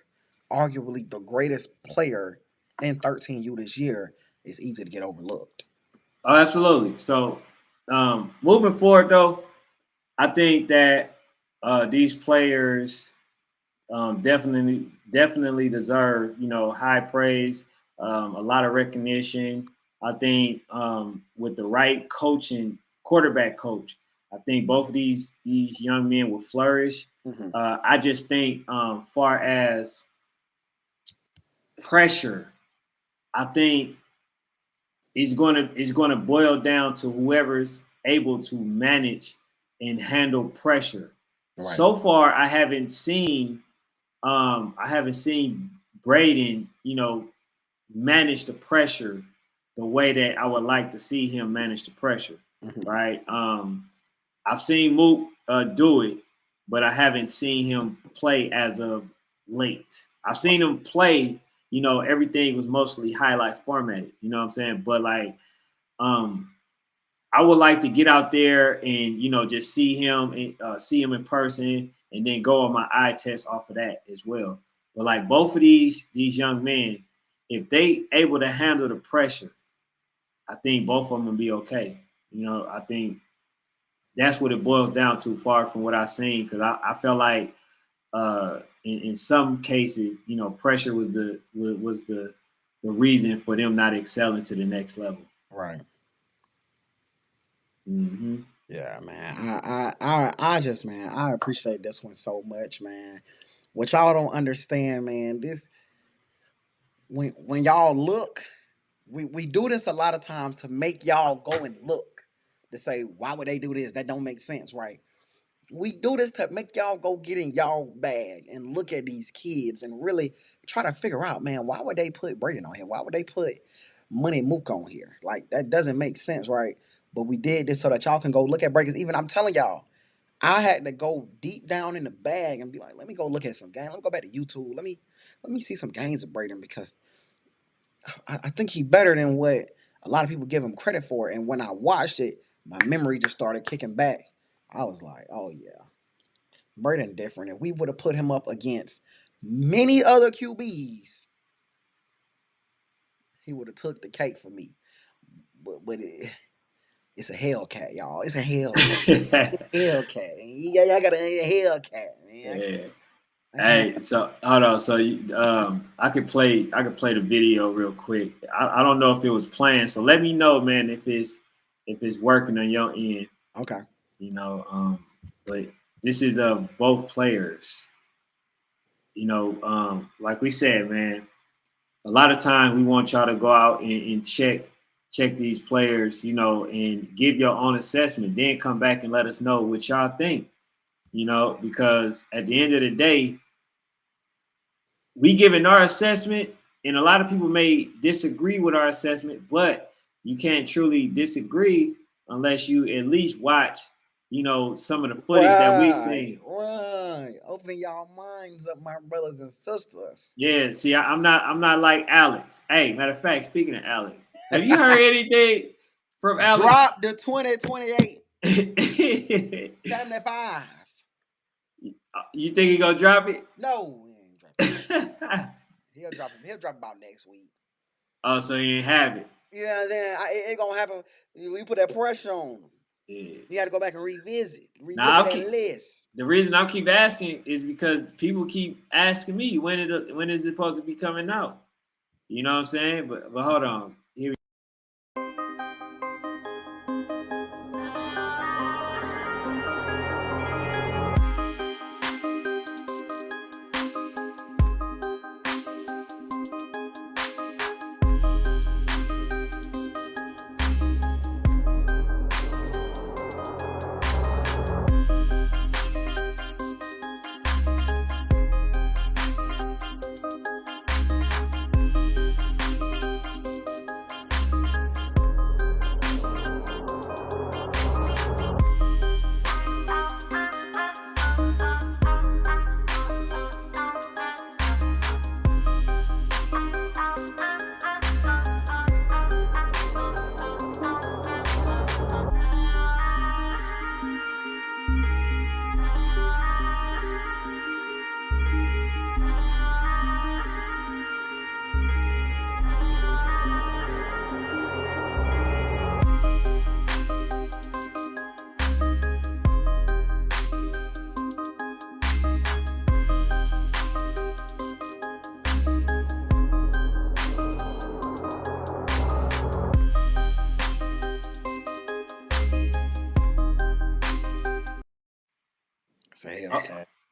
arguably the greatest player in 13U this year. It's easy to get overlooked. Oh, absolutely. So, moving forward, though, I think that these players definitely deserve high praise, a lot of recognition. I think with the right coaching, quarterback coach, I think both of these young men will flourish. Hmm. I just think far as pressure, I think it's gonna boil down to whoever's able to manage and handle pressure. Right. So far, I haven't seen Braden, manage the pressure the way that I would like to see him manage the pressure. Hmm. Right. I've seen Mook do it, but I haven't seen him play as of late. I've seen him play. Everything was mostly highlight formatted. You know what I'm saying? But like, um, I would like to get out there and just see him in person, and then go on my eye test off of that as well. But like both of these young men, if they able to handle the pressure, I think both of them will be okay. I think that's what it boils down to, far from what I've seen, because I felt like in some cases, pressure was the reason for them not excelling to the next level. Right. Hmm. Yeah, man. I just, man, I appreciate this one so much, man. What y'all don't understand, man, this when y'all look, we do this a lot of times to make y'all go and look. To say, why would they do this? That don't make sense, right? We do this to make y'all go get in y'all bag and look at these kids and really try to figure out, man, why would they put Braden on here? Why would they put Money Mook on here? Like that doesn't make sense, right? But we did this so that y'all can go look at breakers. Even I'm telling y'all, I had to go deep down in the bag and be like, let me go look at some games. Let me go back to YouTube. Let me see some games of Brayden, because I think he's better than what a lot of people give him credit for. And when I watched it, my memory just started kicking back. I was like, oh yeah, Brayden different. If we would have put him up against many other QBs, he would have took the cake for me. But it's a Hellcat, y'all. It's a Hellcat. Hellcat. Yeah, I got a Hellcat, man. Yeah. Hey, so hold on. So I could play the video real quick. I don't know if it was playing, so let me know, man, if it's working on your end. Okay. You know, but this is both players. You know, like we said, man, a lot of times we want y'all to go out and check these players, you know, and give your own assessment, then come back and let us know what y'all think. You know, because at the end of the day, we giving our assessment, and a lot of people may disagree with our assessment, but you can't truly disagree unless you at least watch, you know, some of the footage that we've seen. Right. Open y'all minds up, my brothers and sisters. Yeah, see, I'm not like Alex. Hey, matter of fact, speaking of Alex, have you heard anything from Alex? Drop the 2028. 75. You think he gonna drop it? No, he ain't drop it. He'll drop about next week. Oh, so he ain't have it. You know what I'm saying? It gonna happen. We put that pressure on him. Yeah. You got to go back and revisit Now, that list. The reason I keep asking is because people keep asking me when is it supposed to be coming out? You know what I'm saying? But hold on. Here we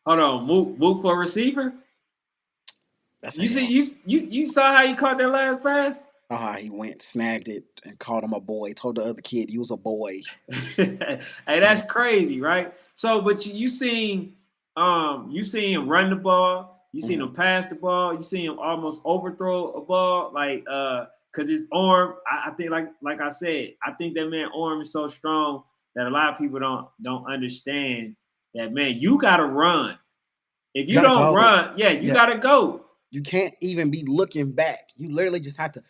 hold on. Mook for a receiver. You saw how he caught that last pass? He went, snagged it, and called him a boy. Told the other kid he was a boy. Hey, that's crazy, right? So, but you seen him run the ball. You seen him pass the ball. You seen him almost overthrow a ball, like because his arm. I think, like I said, I think that man's arm is so strong that a lot of people don't understand that, man. You gotta run. If you don't run, you gotta go. You can't even be looking back. You literally just have to.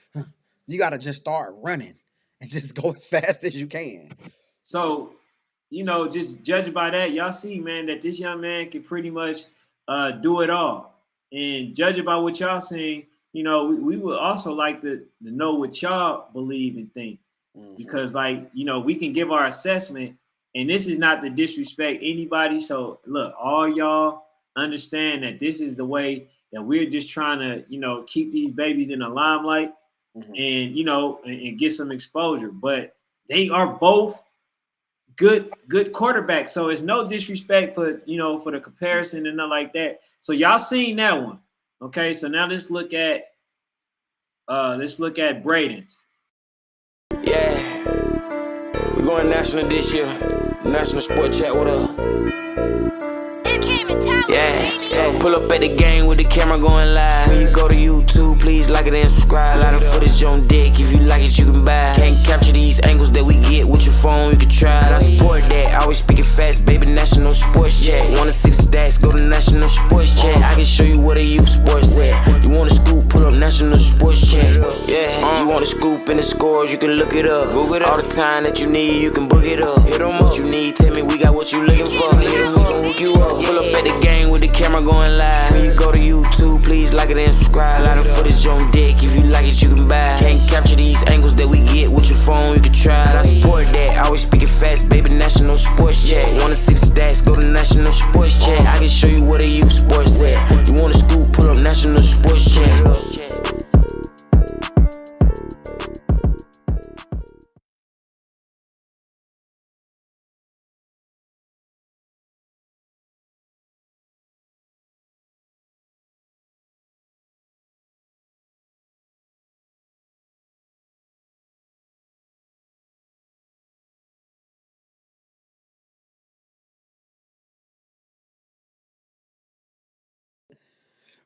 You gotta just start running and just go as fast as you can. So, you know, just judging by that, y'all see, man, that this young man can pretty much do it all. And judging by what y'all saying, you know, we would also like to know what y'all believe and think. Because, like, you know, we can give our assessment, and this is not to disrespect anybody. So, look, all y'all understand that this is the way that we're just trying to, you know, keep these babies in the limelight and, you know, and get some exposure. But they are both good quarterbacks. So it's no disrespect for, you know, for the comparison and nothing like that. So y'all seen that one. Okay, so now let's look at Brayden's. Yeah. We're going national this year. National Sport Chat, what up? Yeah, pull up at the game with the camera going live. When you go to YouTube, please like it and subscribe. A lot of footage on deck, if you like it, you can buy. Can't capture these angles that we get with your phone. scoop and the scores, you can look it up. All the time that you need, you can book it up. Hit 'em what you need, tell me we got what you looking for. Hit 'em, we gon' hook you up. Pull up at the game with the camera going live. When you go to YouTube, please like it and subscribe. A lot of footage on deck, if you like it, you can buy. Can't capture these angles that we get with your phone, you can try. I support that, always speaking fast, baby, national sports chat. Wanna see the stats, go to national sports chat. I can show you where the youth sports at. You want a scoop, pull up national sports chat.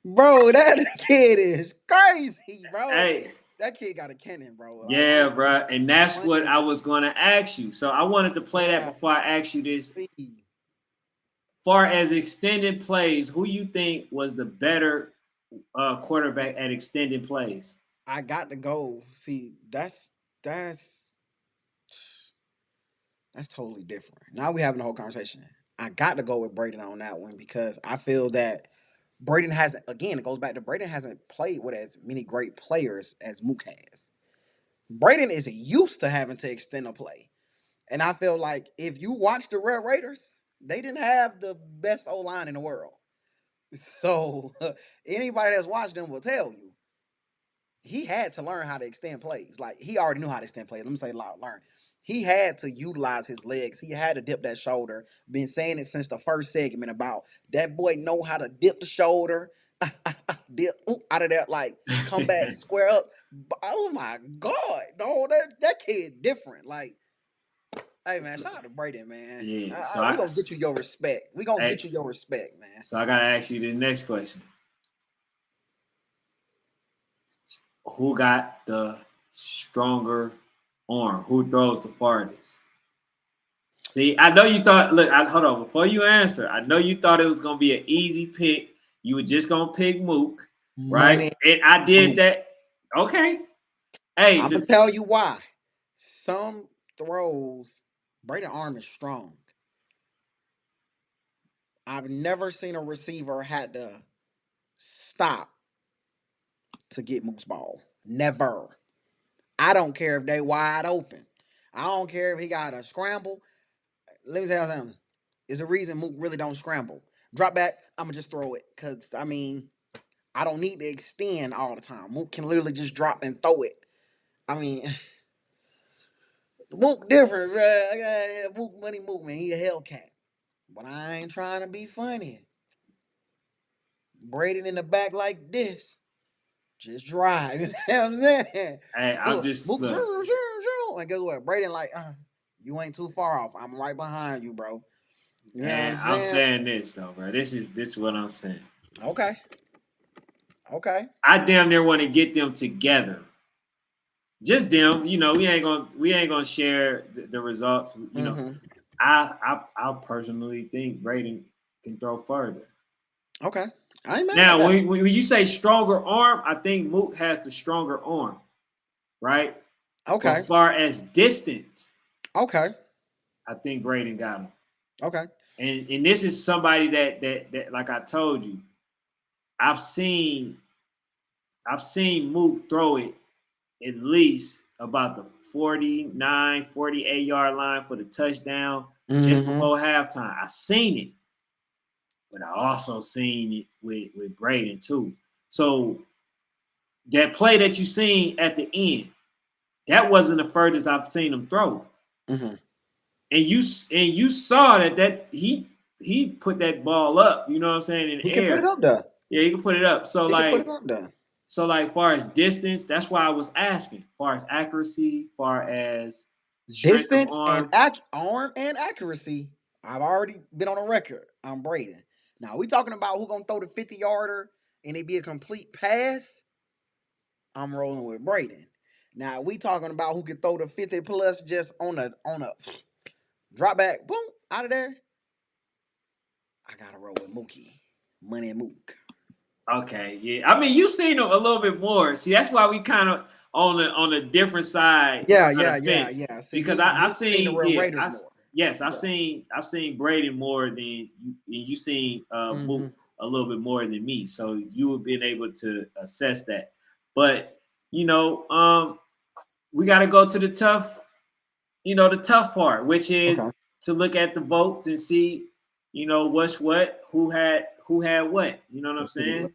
Bro, that kid is crazy, bro. Hey, That kid got a cannon, bro. Like, yeah, bro, and that's funny, what I was gonna ask you. So I wanted to play that yeah, before I ask you this. see, Far as extended plays, who you think was the better quarterback at extended plays? I got to go. See, that's that's totally different. Now we having a whole conversation. I got to go with Braden on that one because I feel that Braden hasn't. Again, it goes back to Braden hasn't played with as many great players as Mook has. Braden is used to having to extend a play, and I feel like if you watch the Red Raiders, they didn't have the best O line in the world. So anybody that's watched them will tell you he had to learn how to extend plays. Like he already knew how to extend plays. Let me say learn. He had to utilize his legs. He had to dip that shoulder. Been saying it since the first segment about that boy know how to dip the shoulder, dip out of that, like come back, square up. Oh my God, no, that kid different. Like, hey man, shout out to Brayden, man. Yeah, We gonna get you your respect. We gonna get you your respect, man. So I gotta ask you the next question: who got the stronger arm? Who throws the farthest? See, I know you thought. Look, hold on. Before you answer, I know you thought it was gonna be an easy pick. You were just gonna pick Mook, right? Money. And I did that. Okay. Hey, I'm gonna tell you why. Some throws, Brayden arm is strong. I've never seen a receiver had to stop to get Mook's ball. Never. I don't care if they wide open. I don't care if he got a scramble. Let me tell you something. There's a reason Mook really don't scramble. Drop back, I'm gonna just throw it. Cause I mean, I don't need to extend all the time. Mook can literally just drop and throw it. I mean, Mook different, bro. Mook money Mook, man. He a Hellcat. But I ain't trying to be funny. Braden in the back like this. Just drive. You know what I'm saying? hey, I'm just Mook, look. and guess what? Braden like, you ain't too far off. I'm right behind you, bro. You know And what I'm I'm saying? saying this though, bro. This is what I'm saying. Okay. Okay. I damn near want to get them together. Just them, we ain't gonna share the results. Mm-hmm. I personally think Braden can throw further. Okay. I ain't mad at Now, that. when you say stronger arm, I think Mook has the stronger arm, right? But Okay. as far as distance, Okay. I think Braden got him. Okay. And this is somebody that like I told you, I've seen Mook throw it at least about the 49, 48-yard line for the touchdown just Mm-hmm. before halftime. I seen it, but I also seen it with Braden too. So that play that you seen at the end, that wasn't the furthest I've seen him throw. Mm-hmm. And you saw that he put that ball up, you know what I'm saying, in He the can put it air. up there. Yeah, he can put it up. He can put it up there. So like far as distance, that's why I was asking. Far as accuracy, far as strength of Distance and arm. arm and accuracy. I've already been on a record. I'm Braden. Now we talking about who gonna throw the 50-yarder and it be a complete pass. I'm rolling with Braden. Now we talking about who can throw the 50 plus just on a drop back, boom, out of there. I gotta roll with Mookie. Money Mook. Okay, yeah. I mean, you seen him a little bit more. See, that's why we kind of on a different side Yeah, of yeah, the yeah, fence. yeah. So Because you I seen the seen, real yeah, Raiders more. yes, Yeah. I've seen Braden more than you, and you seen Mm-hmm. Mook a little bit more than me. So you have been able to assess that. But you know, we got to go to the tough, the tough part, which is Okay. to look at the votes and see, what's what, who had what. You know what I'm Let's see. saying?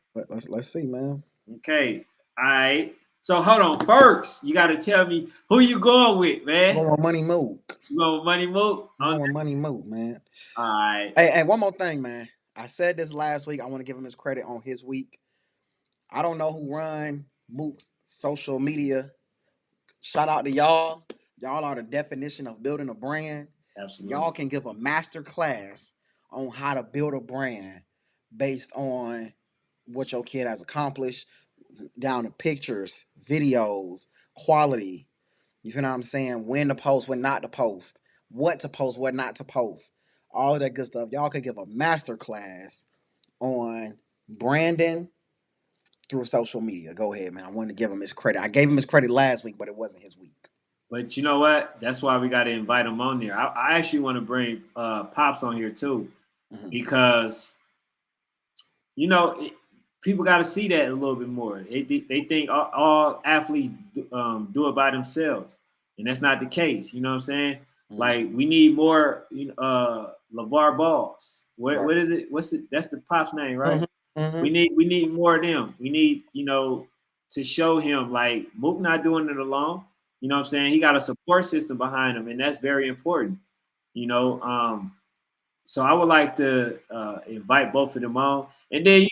Let's see, man. Okay. All right. So hold on. First, you got to tell me who you going with, I'm man. going with Money Mook. You going with Money Mook? I'm going with Money Mook, man. All right. Hey, one more thing, man. I said this last week. I want to give him his credit on his week. I don't know who run Mook's social media. Shout out to y'all. Y'all are the definition of building a brand. Absolutely. Y'all can give a master class on how to build a brand based on what your kid has accomplished, down to pictures, videos, quality. You feel what I'm saying? When to post, when not to post, what to post, what not to post. All of that good stuff. Y'all could give a master class on branding through social media. Go ahead, man. I wanted to give him his credit. I gave him his credit last week, but it wasn't his week. But you know what? That's why we got to invite him on there. I actually want to bring Pops on here too, Mm-hmm. because people got to see that a little bit more. They think all athletes do it by themselves, and that's not the case. You know what I'm saying? Mm-hmm. Like we need more LeVar Balls. Right. What is it? That's the Pop's name, right? Mm-hmm. Mm-hmm. We need more of them. We need to show him like Mook not doing it alone. You know what I'm saying? He got a support system behind him, and that's very important. You know, so I would like to invite both of them on, and then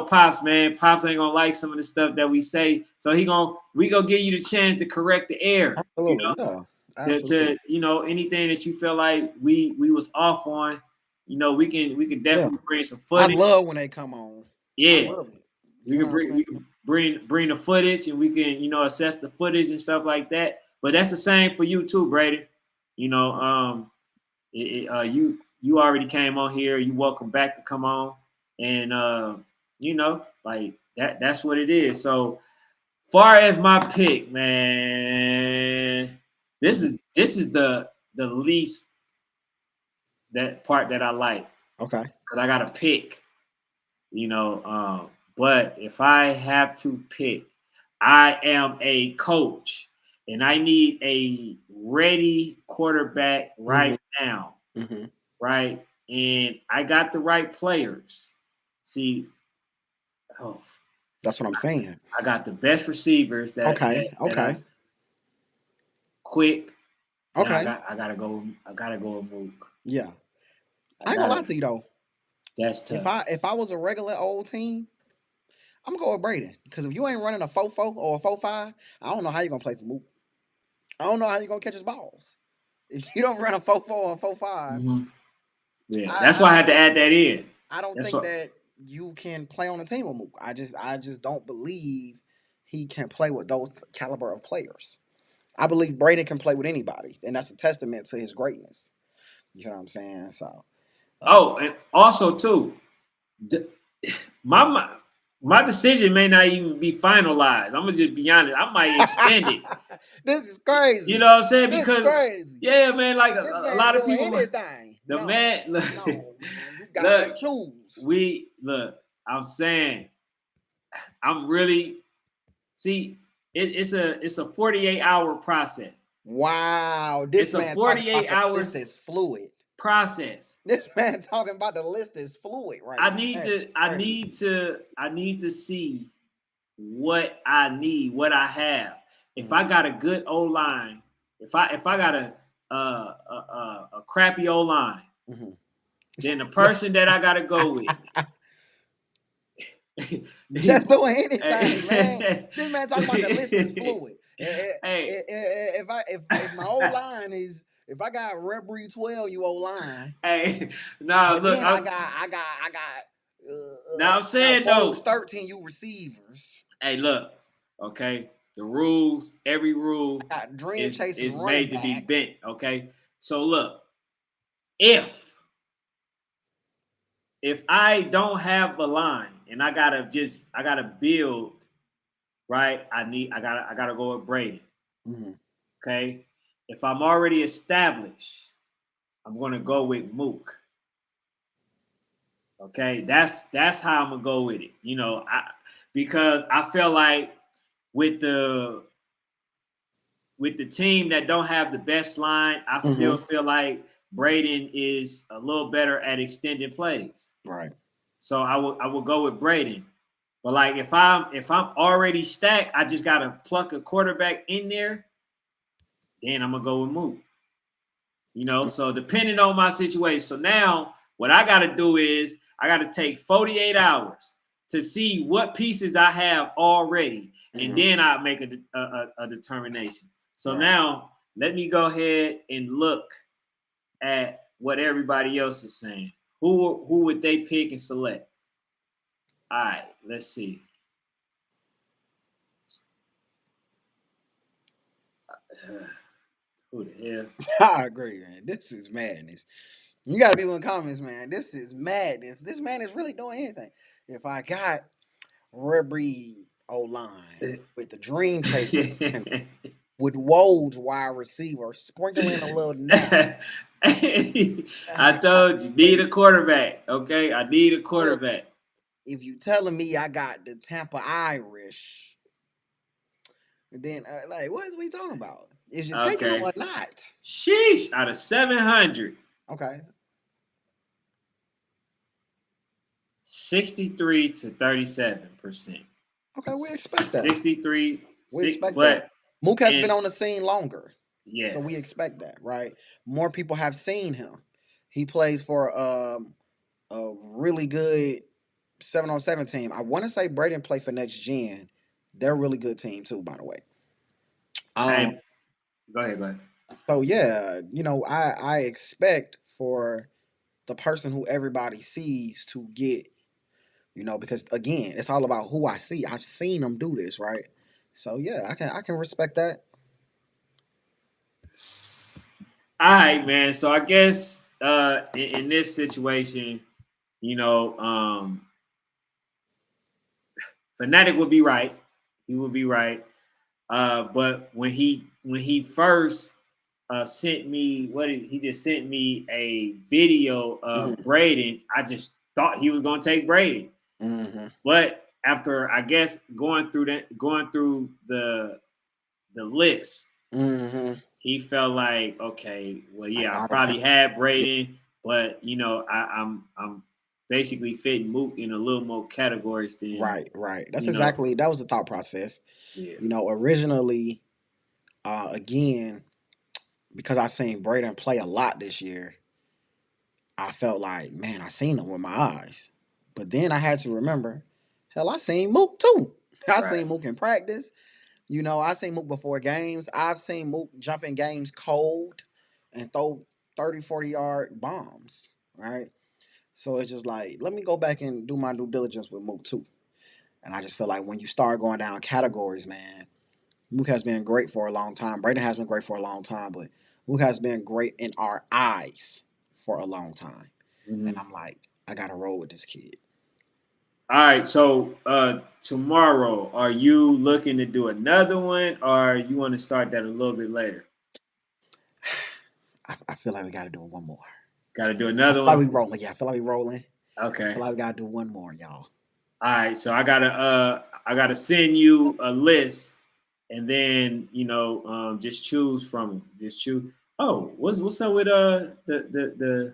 Pops, man, Pops ain't gonna like some of the stuff that we say, so we gonna give you the chance to correct the error. Absolutely, yeah, absolutely. To anything that you feel like we was off on, we can definitely bring some I footage. love when they come on. I Yeah, love it. we can bring the footage, and we can assess the footage and stuff like that. But that's the same for you too, Brady. You know, you already came on here. You welcome back to come on, and like that's what it is. So far as my pick, man, this is the least that part that I like. Okay. Because I got to pick, but if I have to pick, I am a coach and I need a ready quarterback right now. Mm-hmm. Right? And I got the right players. See, that's what I'm saying. I got the best receivers that Okay. Quick. Okay. I gotta go with Mook. Yeah. I ain't gonna lie to you though. That's tough. If I was a regular old team, I'm gonna go with Brayden. Because if you ain't running a 4-4 or a 4-5, I don't know how you're gonna play for Mook. I don't know how you're gonna catch his balls. If you don't run a 4-4 or a 4-5, mm-hmm. Yeah, that's why I had to add that in. I don't think that you can play on a team with Mook. I just don't believe he can play with those caliber of players. I believe Brayden can play with anybody, and that's a testament to his greatness. You know what I'm saying? So. And also too, my decision may not even be finalized. I'm gonna just be honest. I might extend it. This is crazy. You know what I'm saying? This because is crazy. Yeah, man. Like a lot of people. Anything. Man, look, you got to choose. I'm saying, I'm really see. It's a 48-hour process. Wow, this it's a 48 hours. This is fluid process. This man talking about the list is fluid right now. I need to see what I need, what I have. If I got a good O line, if I got a crappy O line, then the person that I gotta go with. Just doing anything, man. This man talking about the list is fluid. If my O line is, if I got Rebri 12, you O line. Look, I got. Now I'm saying though, 13 you receivers. Hey, look, okay. The rules, every rule is made to be bent. Okay, so look, if I don't have a line, and I gotta build, right? I gotta go with Brayden. Mm-hmm. Okay. If I'm already established, I'm gonna go with Mook. Okay, that's how I'm gonna go with it. Because I feel like with the with the team that don't have the best line, I still feel like Brayden is a little better at extended plays. Right. So I will go with Brayden. But like if I'm already stacked, I just gotta pluck a quarterback in there, then I'm gonna go with Mook. So depending on my situation. So now what I got to do is I got to take 48 hours to see what pieces I have already, and then I make a determination. So now let me go ahead and look at what everybody else is saying. Who would they pick and select? All right, let's see. Who the hell? I agree, man. This is madness. You got to people in the comments, man. This is madness. This man is really doing anything. If I got rare breed O-line with the dream chaser with Woj wide receiver, sprinkling a little nap. I told you, need a quarterback. Okay, I need a quarterback. If you telling me I got the Tampa Irish, then what is we talking about? Is you taking them or not? Sheesh, out of 700. Okay. 63 to 37%. Okay, we expect that. 63. We expect that. Mook has been on the scene longer. Yes. So we expect that, right? More people have seen him. He plays for a really good 7-on-7 team. I want to say Brayden play for Next Gen. They're a really good team too, by the way. Go ahead. So yeah, I expect for the person who everybody sees to get, because again, it's all about who I see. I've seen them do this, right? So yeah, I can respect that. All right, man. So I guess in this situation, Fanatic would be right. He would be right. But when he first sent me he just sent me a video of Brayden, I just thought he was gonna take Brayden. But after I guess going through the list, he felt like, okay, well, yeah, I probably had Brayden, but I'm basically fitting Mook in a little more categories than right. That's exactly that was the thought process. Yeah. Originally, again, because I seen Brayden play a lot this year, I felt like, man, I seen him with my eyes. But then I had to remember, hell, I seen Mook too. I seen Mook in practice. I seen Mook before games. I've seen Mook jump in games cold and throw 30, 40-yard bombs, right? So it's just like, let me go back and do my due diligence with Mook too. And I just feel like when you start going down categories, man, Mook has been great for a long time. Brayden has been great for a long time, but Mook has been great in our eyes for a long time. And I'm like, I got to roll with this kid. All right, so tomorrow, are you looking to do another one, or you want to start that a little bit later? I feel like we got to do one more. Got to do another one? I feel like we rolling. Yeah, I feel like we rolling. Okay. I feel like we got to do one more, y'all. All right, so I gotta send you a list, and then just choose from them. Just choose. Oh, what's up with the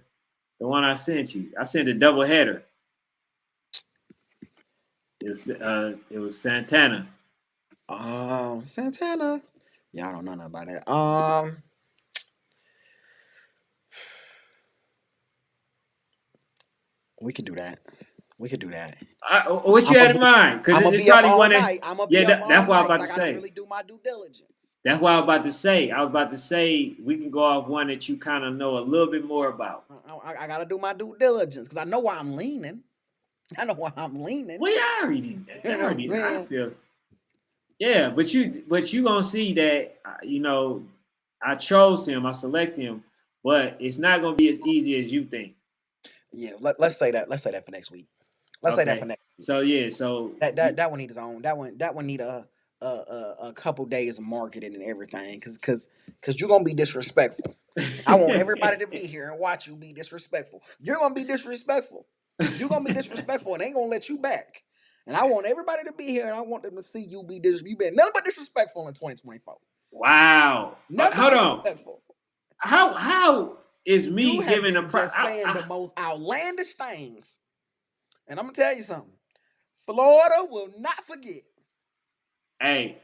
one I sent you? I sent a double header. It was Santana. Santana. Yeah, I don't know nothing about that. We could do that. What you had in mind? Because it's probably one night. That's what I was about to say. I gotta really do my due diligence. That's what I was about to say. I was about to say we can go off one that you kind of know a little bit more about. I gotta do my due diligence because I know where I'm leaning. Well, I already did. I feel. Yeah, but you gonna see that I chose him, I select him, but it's not gonna be as easy as you think. Yeah, let's say that. Let's say that for next week. Let's say that for next week. So yeah, so That one need his own. That one need a couple days of marketing and everything. Cause you're gonna be disrespectful. I want everybody to be here and watch you be disrespectful. You're gonna be disrespectful. You're gonna be disrespectful and they ain't gonna let you back. And I want everybody to be here and I want them to see you be you been nothing but disrespectful in 2024. Wow. Nothing Hold but on. disrespectful. How is me You have giving been a just saying the most outlandish things. And I'm gonna tell you something. Florida will not forget. Hey,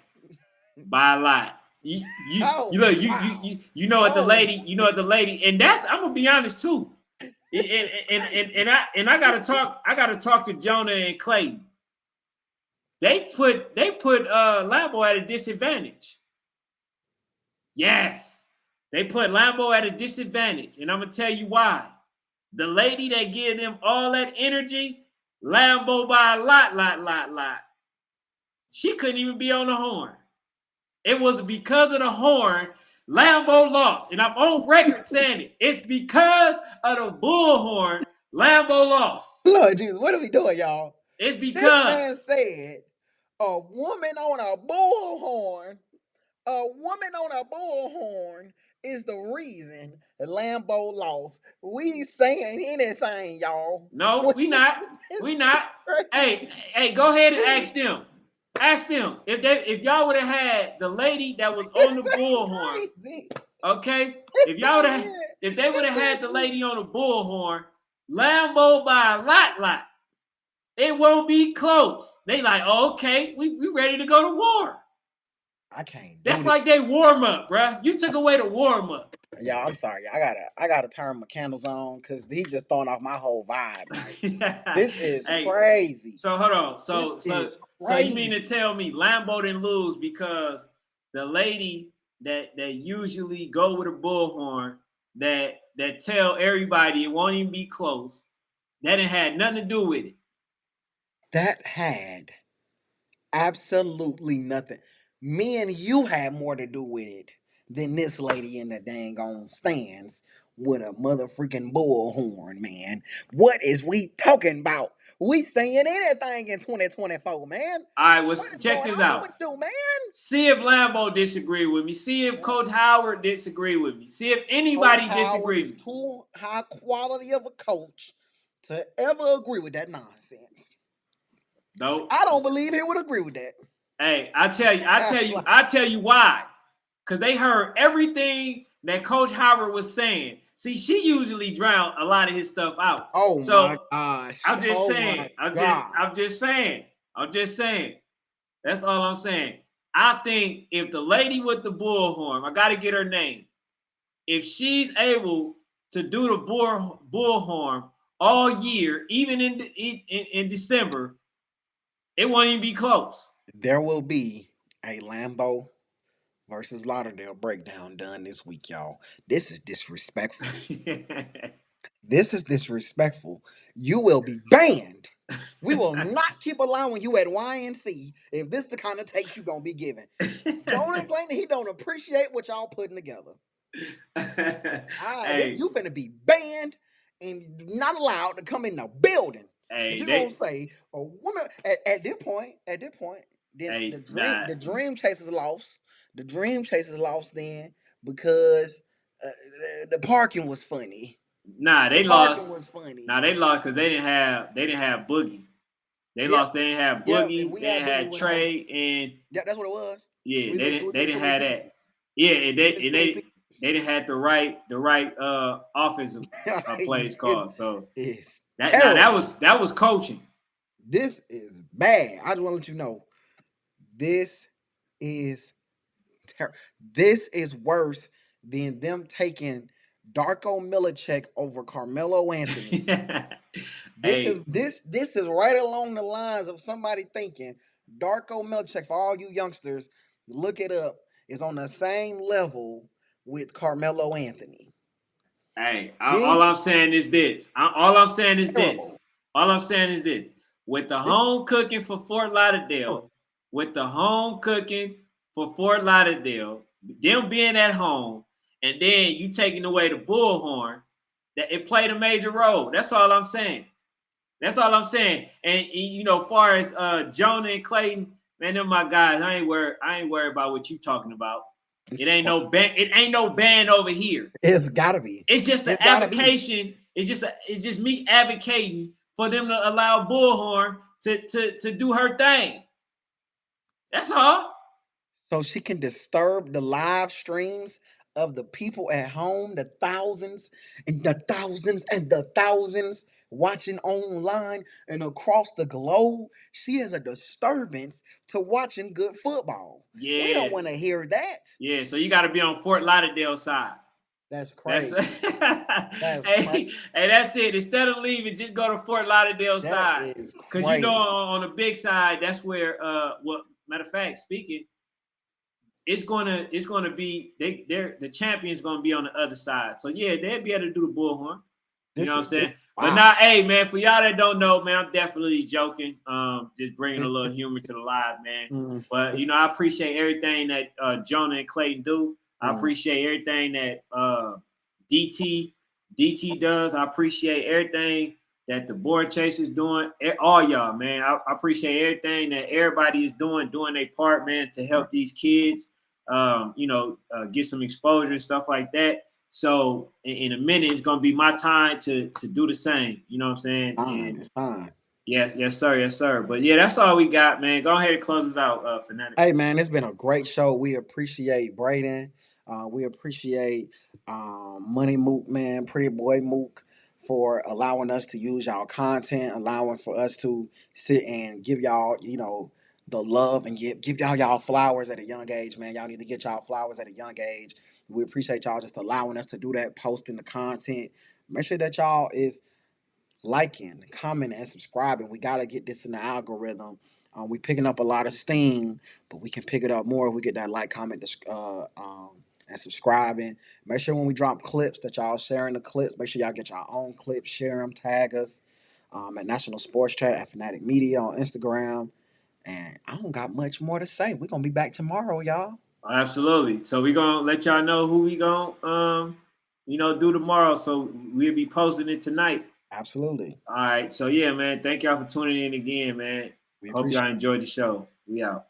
by a lot. You Oh, look, wow. you know what the Oh, lady, and that's I'm gonna be honest too. And I gotta talk to Jonah and Clayton. They put Lambo at a disadvantage. Yes, they put Lambo at a disadvantage, and I'm gonna tell you why. The lady that gave them all that energy, Lambo by a lot. She couldn't even be on the horn. It was because of the horn Lambo lost, and I'm on record saying it. It's because of the bullhorn Lambo lost. Lord Jesus, what are we doing, y'all? It's This man because said a woman on a bullhorn, is the reason that Lambo lost. We saying anything, y'all. no, we not. We not. Hey, go ahead and ask them. Ask them if y'all would have had the lady that was on the bullhorn. Okay, if they would have had the lady on the bullhorn, Lambo by a lot, it won't be close. They like, oh, okay, we ready to go to war. I can't. That's like they warm up, bruh. You took away the warm up. Y'all, I'm sorry. I gotta turn my candles on because he's just throwing off my whole vibe. Right? This is crazy. So hold on. So you mean to tell me Lambo didn't lose because the lady that usually go with a bullhorn that tell everybody it won't even be close, that didn't had nothing to do with it. That had absolutely nothing. Me and you had more to do with it than this lady in the dang on stands with a motherfucking bullhorn, man. What is we talking about? We saying anything in 2024, man. All right, check this out. With you, man? See if Lambo disagree with me. See if Coach Howard disagree with me. See if anybody disagrees. Too high quality of a coach to ever agree with that nonsense. Nope. I don't believe he would agree with that. Hey, I tell you why. Because they heard everything that Coach Howard was saying. See, she usually drowned a lot of his stuff out. Oh so, my gosh. I'm just saying. I'm just saying. That's all I'm saying. I think if the lady with the bullhorn, I got to get her name. If she's able to do the bullhorn all year, even in December, it won't even be close. There will be a Lambo versus Lauderdale breakdown done this week, y'all. This is disrespectful. This is disrespectful. You will be banned. We will not keep allowing you at YNC if this the kind of takes you gonna be given. Jonah Clayton, he don't appreciate what y'all putting together. You finna be banned and not allowed to come in the building. Hey, you gonna say a woman at this point? Then the dream chasers lost. The dream chasers lost then because the parking was funny. Nah, they lost. Was funny. Nah, they lost because they didn't have Boogie. They lost. They didn't have Boogie. They had Trey and that's what it was. Yeah, they didn't have that. Yeah, and they didn't have the right offensive plays called. So that was coaching. This is bad. I just want to let you know. This is This is worse than them taking Darko Milicic over Carmelo Anthony. This is right along the lines of somebody thinking Darko Milicic, for all you youngsters, look it up, is on the same level with Carmelo Anthony. Hey, all I'm saying is this. All I'm saying is this. With the home cooking for Fort Lauderdale, them being at home, and then you taking away the bullhorn, that it played a major role. That's all I'm saying. That's all I'm saying. And you know, far as Jonah and Clayton, man, they're my guys. I ain't worried about what you talking about. It ain't no ban. It ain't no ban over here. It's gotta be. It's just an advocation. It's just me advocating for them to allow Bullhorn to do her thing. That's all. So she can disturb the live streams of the people at home, the thousands and the thousands and the thousands watching online and across the globe. She is a disturbance to watching good football. Yeah. We don't want to hear that. Yeah, so you got to be on Fort Lauderdale side. That's crazy. That's crazy. Hey, that's it. Instead of leaving, just go to Fort Lauderdale side. Because you know, on the big side, that's where matter of fact, speaking, it's gonna be the champion's gonna be on the other side. So yeah, they'll be able to do the Bullhorn. You know what I'm saying? Wow. But now, hey man, for y'all that don't know, man, I'm definitely joking. Just bringing a little humor to the live, man. But you know, I appreciate everything that Jonah and Clayton do. I appreciate everything that DT does. I appreciate everything that the board chase is doing. All y'all, man. I appreciate everything that everybody is doing their part, man, to help these kids. Get some exposure and stuff like that. So in a minute, it's gonna be my time to do the same. You know what I'm saying? It's fine. Yes, sir. But yeah, that's all we got, man. Go ahead and close us out, Fanatic. Hey man, it's been a great show. We appreciate Brayden. We appreciate Money Mook, man, Pretty Boy Mook, for allowing us to use y'all content, allowing for us to sit and give y'all, the love and give y'all flowers at a young age, man. Y'all need to get y'all flowers at a young age. We appreciate y'all just allowing us to do that, posting the content. Make sure that y'all is liking, commenting, and subscribing. We got to get this in the algorithm. We picking up a lot of steam, but we can pick it up more if we get that like, comment, and subscribing. Make sure when we drop clips that y'all sharing the clips. Make sure y'all get your own clips, share them, tag us at National Sports Chat, at Fanatic Media on Instagram. And I don't got much more to say. We're going to be back tomorrow, y'all. Absolutely. So we're going to let y'all know who we going to do tomorrow. So we'll be posting it tonight. Absolutely. All right. So, yeah, man, thank y'all for tuning in again, man. Hope y'all enjoyed the show. We out.